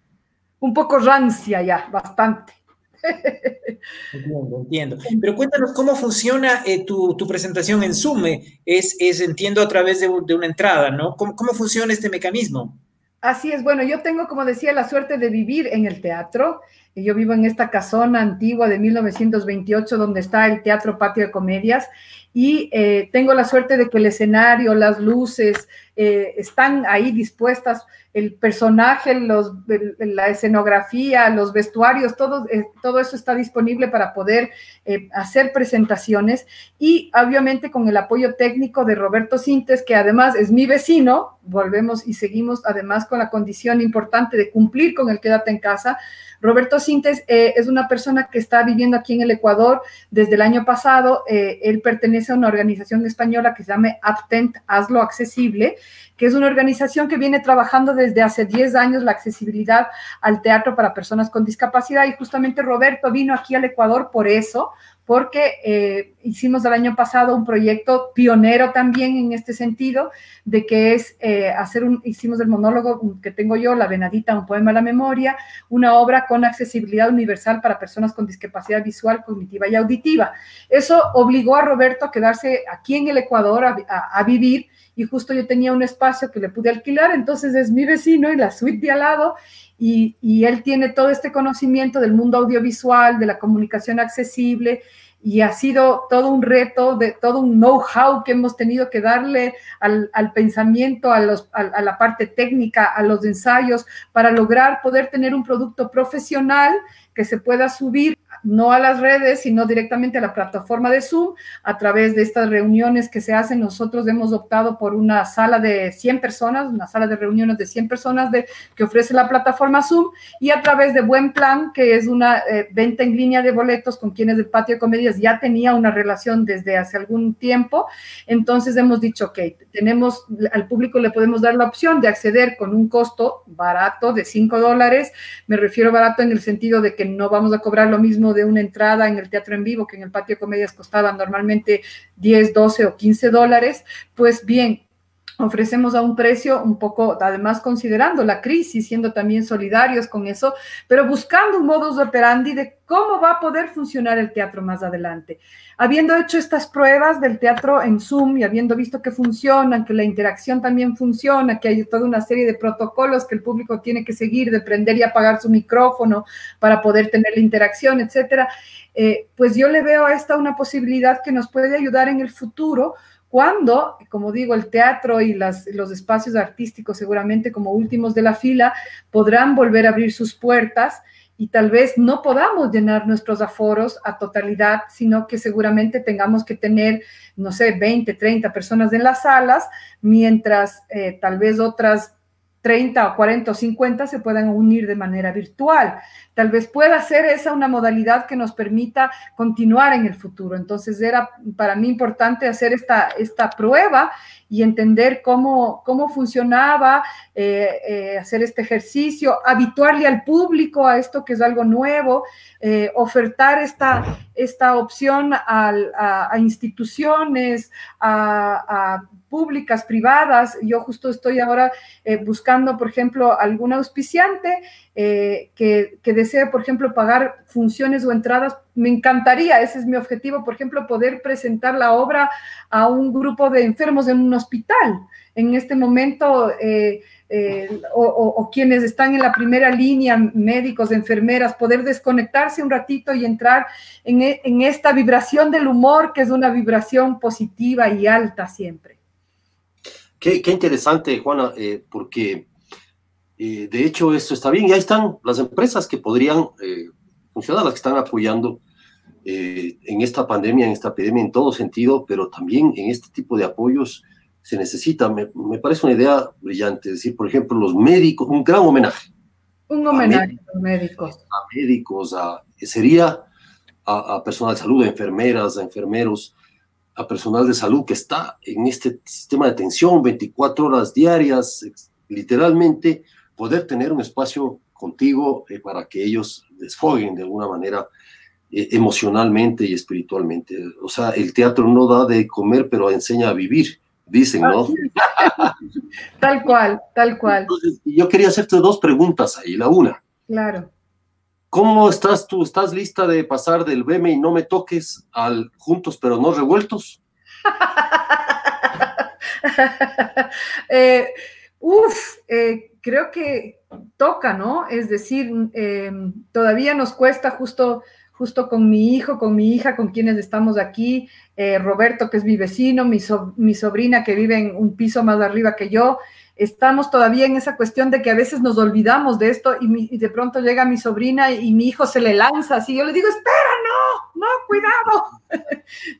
Un poco rancia ya, bastante. Entiendo. Pero cuéntanos cómo funciona tu presentación en Zoom. Entiendo, a través de una entrada, ¿no? ¿Cómo funciona este mecanismo? Así es, bueno, yo tengo, como decía, la suerte de vivir en el teatro. Yo vivo en esta casona antigua de 1928, donde está el Teatro Patio de Comedias, y tengo la suerte de que el escenario, las luces están ahí dispuestas, el personaje, la escenografía, los vestuarios, todo eso está disponible para poder hacer presentaciones, y obviamente con el apoyo técnico de Roberto Sintes, que además es mi vecino. Volvemos y seguimos además con la condición importante de cumplir con el quédate en casa. Roberto Sintes es una persona que está viviendo aquí en el Ecuador desde el año pasado. Él pertenece a una organización española que se llama Aptent, Hazlo Accesible, que es una organización que viene trabajando desde hace 10 años la accesibilidad al teatro para personas con discapacidad, y justamente Roberto vino aquí al Ecuador por eso, porque hicimos el año pasado un proyecto pionero también en este sentido, de que es hicimos el monólogo que tengo yo, La Venadita, un poema a la memoria, una obra con accesibilidad universal para personas con discapacidad visual, cognitiva y auditiva. Eso obligó a Roberto a quedarse aquí en el Ecuador a vivir, y justo yo tenía un espacio que le pude alquilar, entonces es mi vecino y la suite de al lado, y él tiene todo este conocimiento del mundo audiovisual, de la comunicación accesible, y ha sido todo un reto, todo un know-how que hemos tenido que darle al pensamiento, a la parte técnica, a los ensayos, para lograr poder tener un producto profesional que se pueda subir no a las redes, sino directamente a la plataforma de Zoom. A través de estas reuniones que se hacen, nosotros hemos optado por una sala de 100 personas, una sala de reuniones de 100 personas que ofrece la plataforma Zoom, y a través de Buen Plan, que es una venta en línea de boletos con quienes el Patio de Comedias ya tenía una relación desde hace algún tiempo. Entonces hemos dicho, ok, al público le podemos dar la opción de acceder con un costo barato de $5. Me refiero barato en el sentido de que no vamos a cobrar lo mismo de una entrada en el teatro en vivo, que en el Patio de Comedias costaba normalmente 10, 12 o $15. Pues bien, ofrecemos a un precio un poco, además considerando la crisis, siendo también solidarios con eso, pero buscando un modus operandi de cómo va a poder funcionar el teatro más adelante. Habiendo hecho estas pruebas del teatro en Zoom y habiendo visto que funcionan, que la interacción también funciona, que hay toda una serie de protocolos que el público tiene que seguir, de prender y apagar su micrófono para poder tener la interacción, etcétera, pues yo le veo a esta una posibilidad que nos puede ayudar en el futuro, cuando, como digo, el teatro y los espacios artísticos seguramente como últimos de la fila podrán volver a abrir sus puertas y tal vez no podamos llenar nuestros aforos a totalidad, sino que seguramente tengamos que tener, no sé, 20, 30 personas en las salas, mientras tal vez otras 30 o 40 o 50 se puedan unir de manera virtual. Tal vez pueda ser esa una modalidad que nos permita continuar en el futuro. Entonces era para mí importante hacer esta prueba y entender cómo funcionaba, hacer este ejercicio, habituarle al público a esto que es algo nuevo, ofertar esta opción a instituciones, a públicas, privadas. Yo justo estoy ahora buscando, por ejemplo, algún auspiciante que desee, por ejemplo, pagar funciones o entradas. Me encantaría, ese es mi objetivo, por ejemplo, poder presentar la obra a un grupo de enfermos en un hospital. En este momento, o quienes están en la primera línea, médicos, enfermeras, poder desconectarse un ratito y entrar en esta vibración del humor, que es una vibración positiva y alta siempre. Qué interesante, Juana, porque de hecho esto está bien, y ahí están las empresas que podrían funcionar, las que están apoyando en esta pandemia, en esta epidemia, en todo sentido, pero también en este tipo de apoyos se necesita. Me parece una idea brillante, es decir, por ejemplo, los médicos, un gran homenaje. Un homenaje a los médicos. A médicos, sería a personal de salud, a enfermeras, a enfermeros, a personal de salud que está en este sistema de atención 24 horas diarias, literalmente, poder tener un espacio contigo para que ellos desfoguen de alguna manera emocionalmente y espiritualmente. O sea, el teatro no da de comer, pero enseña a vivir, dicen, ¿no? Tal cual, tal cual. Entonces, yo quería hacerte dos preguntas ahí. La una. Claro. ¿Cómo estás tú? ¿Estás lista de pasar del Veme y No Me Toques al Juntos pero no Revueltos? Creo que toca, ¿no? Es decir, todavía nos cuesta justo con mi hijo, con mi hija, con quienes estamos aquí, Roberto, que es mi vecino, mi sobrina que vive en un piso más arriba que yo. Estamos todavía en esa cuestión de que a veces nos olvidamos de esto y de pronto llega mi sobrina y mi hijo se le lanza así. Yo le digo, espera, no, cuidado.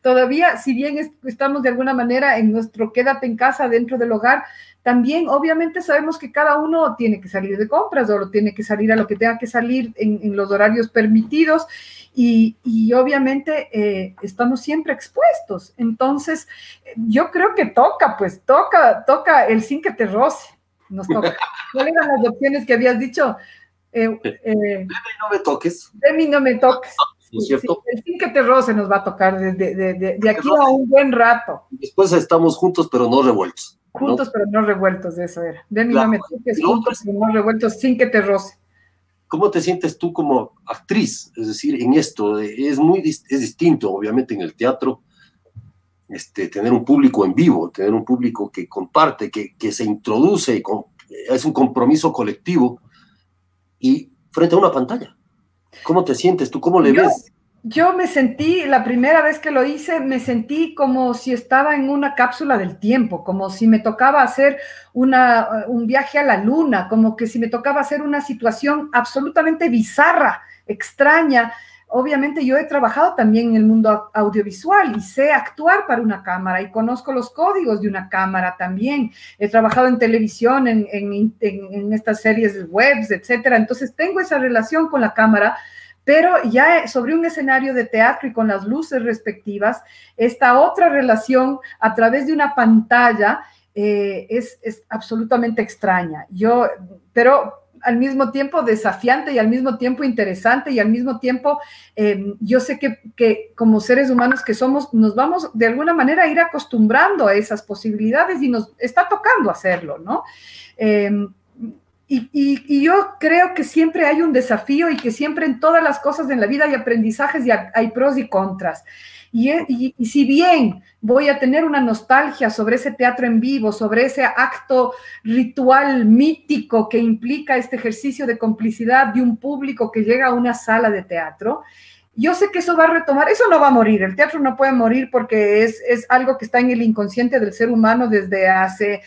Todavía, si bien estamos de alguna manera en nuestro quédate en casa dentro del hogar, también obviamente sabemos que cada uno tiene que salir de compras o tiene que salir a lo que tenga que salir en los horarios permitidos y obviamente estamos siempre expuestos. Entonces, yo creo que toca el sin que te roce, nos toca. ¿Cuáles eran las opciones que habías dicho? Veme y no me toques. Veme y no me toques. ¿No es cierto? El sin que te roce nos va a tocar de aquí a un buen rato. Después estamos juntos pero no revueltos. Juntos ¿no? pero no revueltos, eso era. Ven y Claro. no me toques, juntos pero no revueltos, sin que te roce. ¿Cómo te sientes tú como actriz? Es decir, en esto, es distinto, obviamente, en el teatro, tener un público en vivo, tener un público que comparte, que se introduce, es un compromiso colectivo, y frente a una pantalla. ¿Cómo te sientes tú? ¿Cómo le ves? Yo me sentí, la primera vez que lo hice, me sentí como si estaba en una cápsula del tiempo, como si me tocaba hacer un viaje a la luna, como que si me tocaba hacer una situación absolutamente bizarra, extraña. obviamente yo he trabajado también en el mundo audiovisual y sé actuar para una cámara y conozco los códigos de una cámara también. He trabajado en televisión, en estas series webs, etcétera. Entonces tengo esa relación con la cámara, pero ya sobre un escenario de teatro y con las luces respectivas, esta otra relación a través de una pantalla es absolutamente extraña. Pero al mismo tiempo desafiante y al mismo tiempo interesante y al mismo tiempo yo sé que como seres humanos que somos, nos vamos de alguna manera a ir acostumbrando a esas posibilidades y nos está tocando hacerlo, ¿no? Y yo creo que siempre hay un desafío y que siempre en todas las cosas en la vida hay aprendizajes y hay pros y contras. Y si bien voy a tener una nostalgia sobre ese teatro en vivo, sobre ese acto ritual mítico que implica este ejercicio de complicidad de un público que llega a una sala de teatro, yo sé que eso va a retomar, eso no va a morir, el teatro no puede morir porque es algo que está en el inconsciente del ser humano desde hace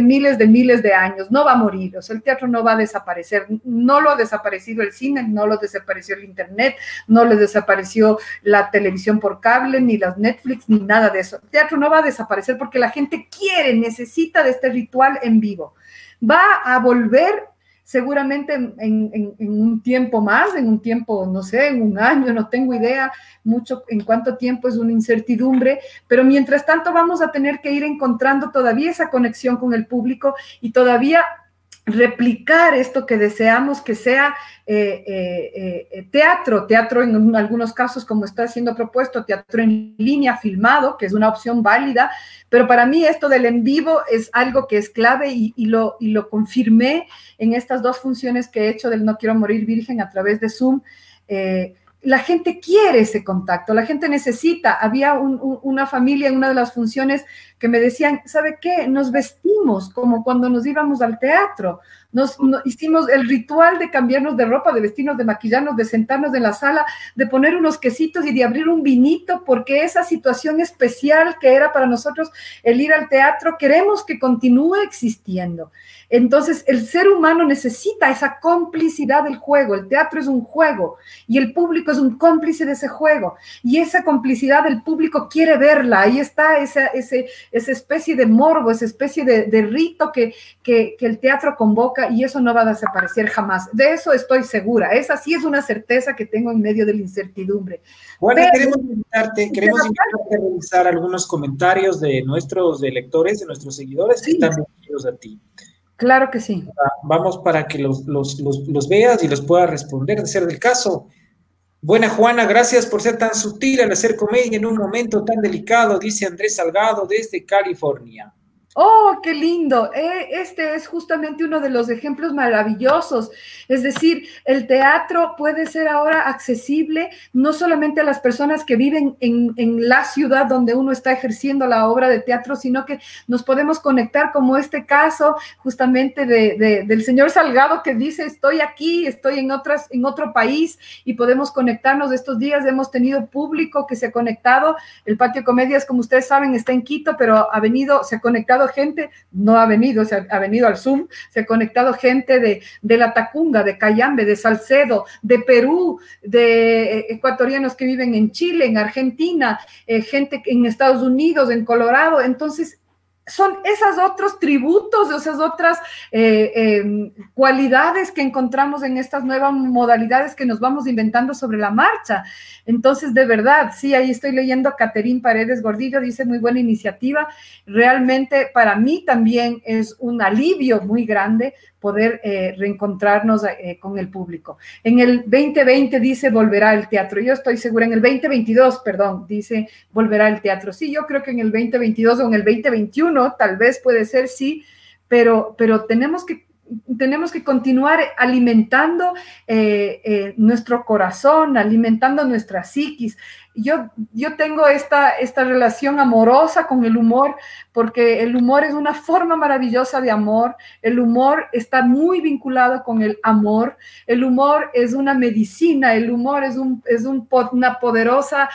miles de años, no va a morir, o sea, el teatro no va a desaparecer, no lo ha desaparecido el cine, no lo desapareció el internet, no le desapareció la televisión por cable, ni las Netflix, ni nada de eso. El teatro no va a desaparecer porque la gente necesita de este ritual en vivo. Va a volver seguramente en un tiempo más, en un tiempo, no sé, en un año, no tengo idea mucho en cuánto tiempo, es una incertidumbre, pero mientras tanto vamos a tener que ir encontrando todavía esa conexión con el público y todavía replicar esto que deseamos que sea teatro en algunos casos como está siendo propuesto, teatro en línea filmado, que es una opción válida, pero para mí esto del en vivo es algo que es clave y lo confirmé en estas dos funciones que he hecho del No Quiero Morir Virgen a través de Zoom. La gente quiere ese contacto, la gente necesita. Había una familia en una de las funciones que me decían, ¿sabe qué? Nos vestimos como cuando nos íbamos al teatro. Hicimos el ritual de cambiarnos de ropa, de vestirnos, de maquillarnos, de sentarnos en la sala, de poner unos quesitos y de abrir un vinito, porque esa situación especial que era para nosotros el ir al teatro, queremos que continúe existiendo. Entonces, el ser humano necesita esa complicidad del juego. El teatro es un juego y el público es un cómplice de ese juego. Y esa complicidad del público quiere verla. Ahí está esa especie de morbo, esa especie de rito que el teatro convoca, y eso no va a desaparecer jamás. De eso estoy segura. Esa sí es una certeza que tengo en medio de la incertidumbre. Bueno, queremos invitarte a revisar algunos comentarios de nuestros lectores, de nuestros seguidores, sí, que están dirigidos a ti. Claro que sí. Vamos para que los veas y los puedas responder, de ser del caso. Buena Juana, gracias por ser tan sutil al hacer comedia en un momento tan delicado, dice Andrés Salgado desde California. ¡Oh, qué lindo! Este es justamente uno de los ejemplos maravillosos. Es decir, el teatro puede ser ahora accesible no solamente a las personas que viven en la ciudad donde uno está ejerciendo la obra de teatro, sino que nos podemos conectar, como este caso justamente del señor Salgado, que dice, estoy aquí, estoy en otro país, y podemos conectarnos. Estos días hemos tenido público que se ha conectado. El Patio Comedias, como ustedes saben, está en Quito, pero se ha conectado gente, no ha venido, ha venido al Zoom, se ha conectado gente de La Tacunga, de Cayambe, de Salcedo, de Perú, de ecuatorianos que viven en Chile, en Argentina, gente en Estados Unidos, en Colorado. Entonces, son esos otros tributos, esas otras cualidades que encontramos en estas nuevas modalidades que nos vamos inventando sobre la marcha. Entonces, de verdad, sí, ahí estoy leyendo a Caterín Paredes Gordillo, dice, muy buena iniciativa. Realmente para mí también es un alivio muy grande poder reencontrarnos con el público. En el 2020 dice, volverá el teatro. Yo estoy segura, en el 2022, perdón, dice, volverá el teatro. Sí, yo creo que en el 2022 o en el 2021, tal vez puede ser, sí, pero tenemos que continuar alimentando nuestro corazón, alimentando nuestra psiquis. Yo tengo esta relación amorosa con el humor, porque el humor es una forma maravillosa de amor. El humor está muy vinculado con el amor. El humor es una medicina. El humor es una poderosa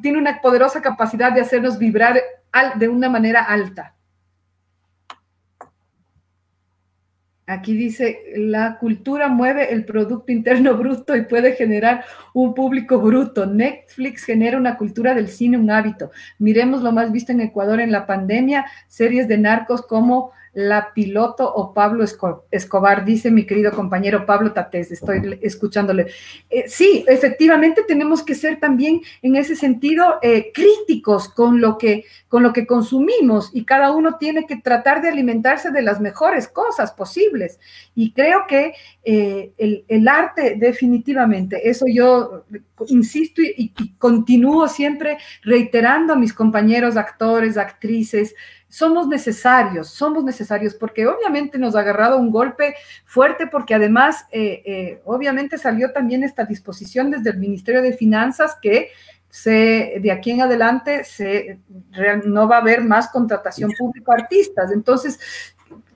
tiene una poderosa capacidad de hacernos vibrar de una manera alta. Aquí dice, la cultura mueve el Producto Interno Bruto y puede generar un público bruto. Netflix genera una cultura del cine, un hábito. Miremos lo más visto en Ecuador en la pandemia, series de narcos como La Piloto o Pablo Escobar, dice mi querido compañero Pablo Tatés, estoy escuchándole. Sí, efectivamente tenemos que ser también en ese sentido críticos con lo que consumimos, y cada uno tiene que tratar de alimentarse de las mejores cosas posibles. Y creo que el arte definitivamente, eso yo insisto y continúo siempre reiterando a mis compañeros actores, actrices, somos necesarios, porque obviamente nos ha agarrado un golpe fuerte, porque además obviamente salió también esta disposición desde el Ministerio de Finanzas que de aquí en adelante no va a haber más contratación pública a artistas. Entonces,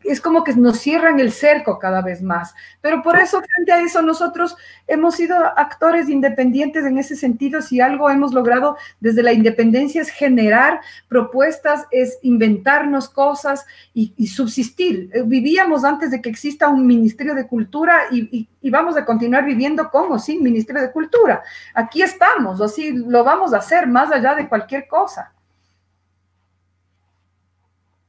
es como que nos cierran el cerco cada vez más. Pero por eso, frente a eso, nosotros hemos sido actores independientes en ese sentido. Si algo hemos logrado desde la independencia es generar propuestas, es inventarnos cosas y subsistir. Vivíamos antes de que exista un Ministerio de Cultura y vamos a continuar viviendo con o sin Ministerio de Cultura. Aquí estamos, así lo vamos a hacer más allá de cualquier cosa.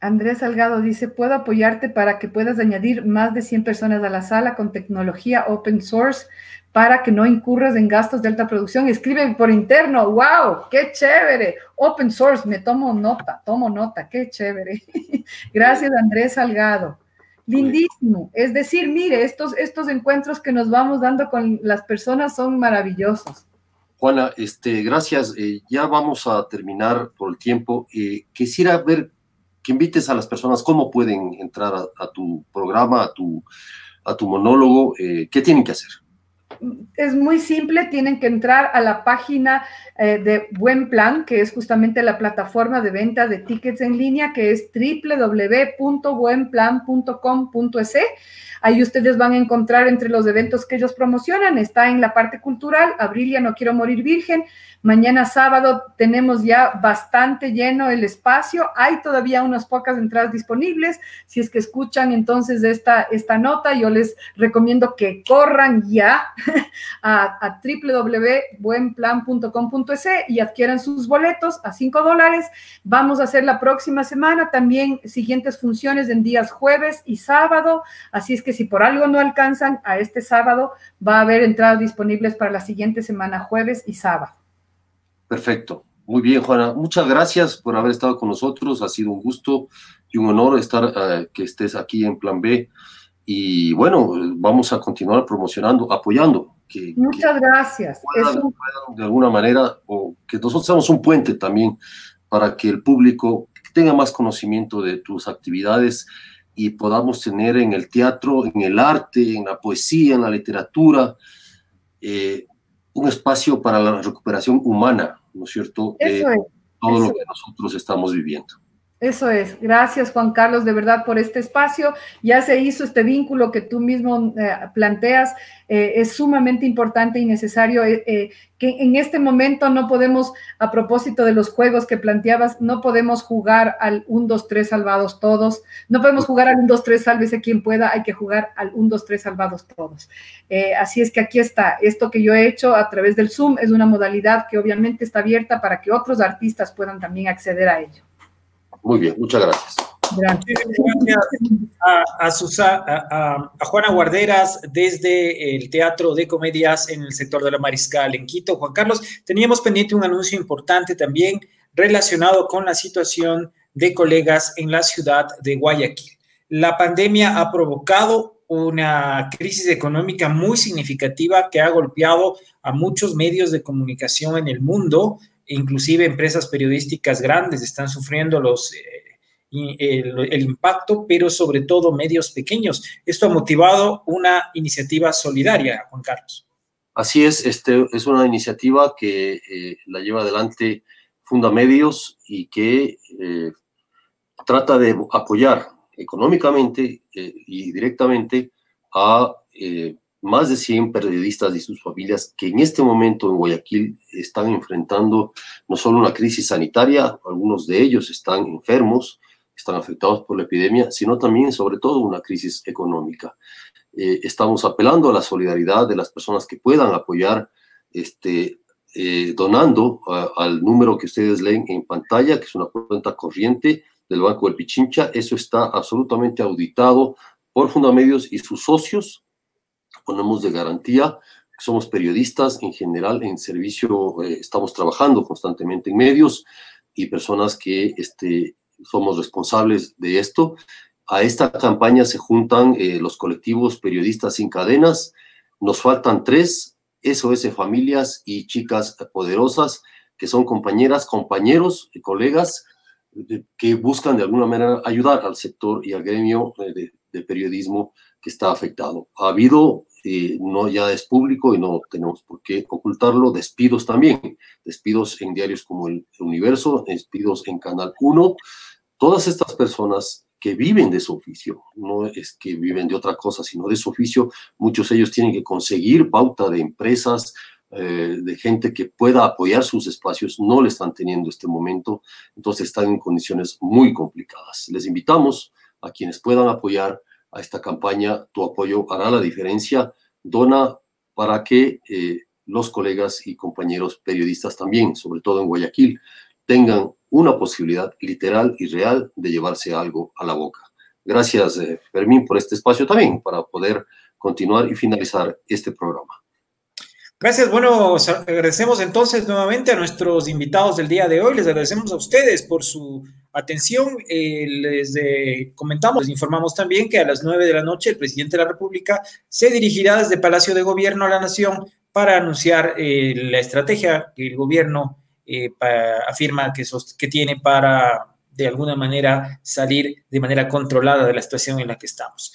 Andrés Salgado dice, ¿puedo apoyarte para que puedas añadir más de 100 personas a la sala con tecnología open source para que no incurras en gastos de alta producción? Escribe por interno. ¡Wow! ¡Qué chévere! Open source, me tomo nota, qué chévere. Gracias, Andrés Salgado. Lindísimo. Es decir, mire, estos encuentros que nos vamos dando con las personas son maravillosos. Juana, gracias. Ya vamos a terminar por el tiempo. Quisiera ver que invites a las personas cómo pueden entrar a tu programa, a tu monólogo, ¿qué tienen que hacer? Es muy simple, tienen que entrar a la página de Buen Plan, que es justamente la plataforma de venta de tickets en línea, que es www.buenplan.com.es. Ahí ustedes van a encontrar entre los eventos que ellos promocionan, está en la parte cultural, Abrilia No Quiero Morir Virgen. Mañana sábado tenemos ya bastante lleno el espacio, hay todavía unas pocas entradas disponibles. Si es que escuchan entonces esta nota, yo les recomiendo que corran ya a www.buenplan.com.es y adquieran sus boletos a $5. Vamos a hacer la próxima semana también siguientes funciones en días jueves y sábado, así es que si por algo no alcanzan a este sábado, va a haber entradas disponibles para la siguiente semana, jueves y sábado. Perfecto. Muy bien, Juana. Muchas gracias por haber estado con nosotros. Ha sido un gusto y un honor que estés aquí en Plan B. Y bueno, vamos a continuar promocionando, apoyando. Muchas gracias. Puedan, de alguna manera, o que nosotros seamos un puente también para que el público tenga más conocimiento de tus actividades y podamos tener en el teatro, en el arte, en la poesía, en la literatura, un espacio para la recuperación humana, ¿no es cierto? Todo lo que nosotros estamos viviendo. Eso es. Gracias, Juan Carlos, de verdad, por este espacio. Ya se hizo este vínculo que tú mismo planteas. Es sumamente importante y necesario que en este momento no podemos, a propósito de los juegos que planteabas, no podemos jugar al 1, 2, 3 salvados todos. No podemos jugar al 1, 2, 3 sálvese quien pueda. Hay que jugar al 1, 2, 3 salvados todos. Así es que aquí está. Esto que yo he hecho a través del Zoom es una modalidad que obviamente está abierta para que otros artistas puedan también acceder a ello. Muy bien, muchas gracias. Gracias a Juana Guarderas desde el Teatro de Comedias en el sector de la Mariscal en Quito. Juan Carlos, teníamos pendiente un anuncio importante también relacionado con la situación de colegas en la ciudad de Guayaquil. La pandemia ha provocado una crisis económica muy significativa que ha golpeado a muchos medios de comunicación en el mundo. Inclusive empresas periodísticas grandes están sufriendo el impacto, pero sobre todo medios pequeños. Esto ha motivado una iniciativa solidaria, Juan Carlos. Así es, es una iniciativa que la lleva adelante Fundamedios y que trata de apoyar económicamente y directamente a más de 100 periodistas y sus familias que en este momento en Guayaquil están enfrentando no solo una crisis sanitaria, algunos de ellos están enfermos, están afectados por la epidemia, sino también, sobre todo, una crisis económica. Estamos apelando a la solidaridad de las personas que puedan apoyar, donando al número que ustedes leen en pantalla, que es una cuenta corriente del Banco del Pichincha. Eso está absolutamente auditado por Fundamedios y sus socios. Ponemos de garantía que somos periodistas en general en servicio, estamos trabajando constantemente en medios y personas que somos responsables de esto. A esta campaña se juntan los colectivos Periodistas Sin Cadenas. Nos faltan 3, SOS Familias y Chicas Poderosas, que son compañeras, compañeros y colegas que buscan de alguna manera ayudar al sector y al gremio de periodismo que está afectado. Ha habido, no ya es público y no tenemos por qué ocultarlo, despidos también, despidos en diarios como El Universo, despidos en Canal 1. Todas estas personas que viven de su oficio, no es que viven de otra cosa, sino de su oficio, muchos de ellos tienen que conseguir pauta de empresas, de gente que pueda apoyar sus espacios, no le están teniendo este momento, entonces están en condiciones muy complicadas. Les invitamos a quienes puedan apoyar a esta campaña. Tu apoyo hará la diferencia. Dona para que los colegas y compañeros periodistas también, sobre todo en Guayaquil, tengan una posibilidad literal y real de llevarse algo a la boca. Gracias, Fermín, por este espacio también, para poder continuar y finalizar este programa. Gracias. Bueno, agradecemos entonces nuevamente a nuestros invitados del día de hoy. Les agradecemos a ustedes por su atención. Les comentamos, les informamos también que a las 9 de la noche el presidente de la República se dirigirá desde Palacio de Gobierno a la Nación para anunciar la estrategia que el gobierno afirma que tiene para, de alguna manera, salir de manera controlada de la situación en la que estamos.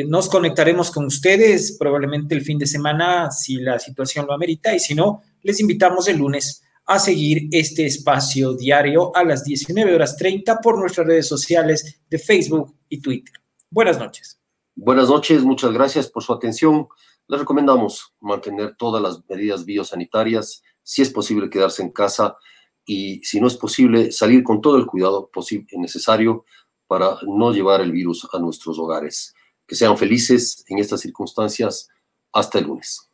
Nos conectaremos con ustedes probablemente el fin de semana si la situación lo amerita, y si no, les invitamos el lunes a seguir este espacio diario a las 19:30 por nuestras redes sociales de Facebook y Twitter. Buenas noches. Buenas noches, muchas gracias por su atención. Les recomendamos mantener todas las medidas biosanitarias, si es posible quedarse en casa y si no es posible salir con todo el cuidado posible necesario para no llevar el virus a nuestros hogares. Que sean felices en estas circunstancias. Hasta el lunes.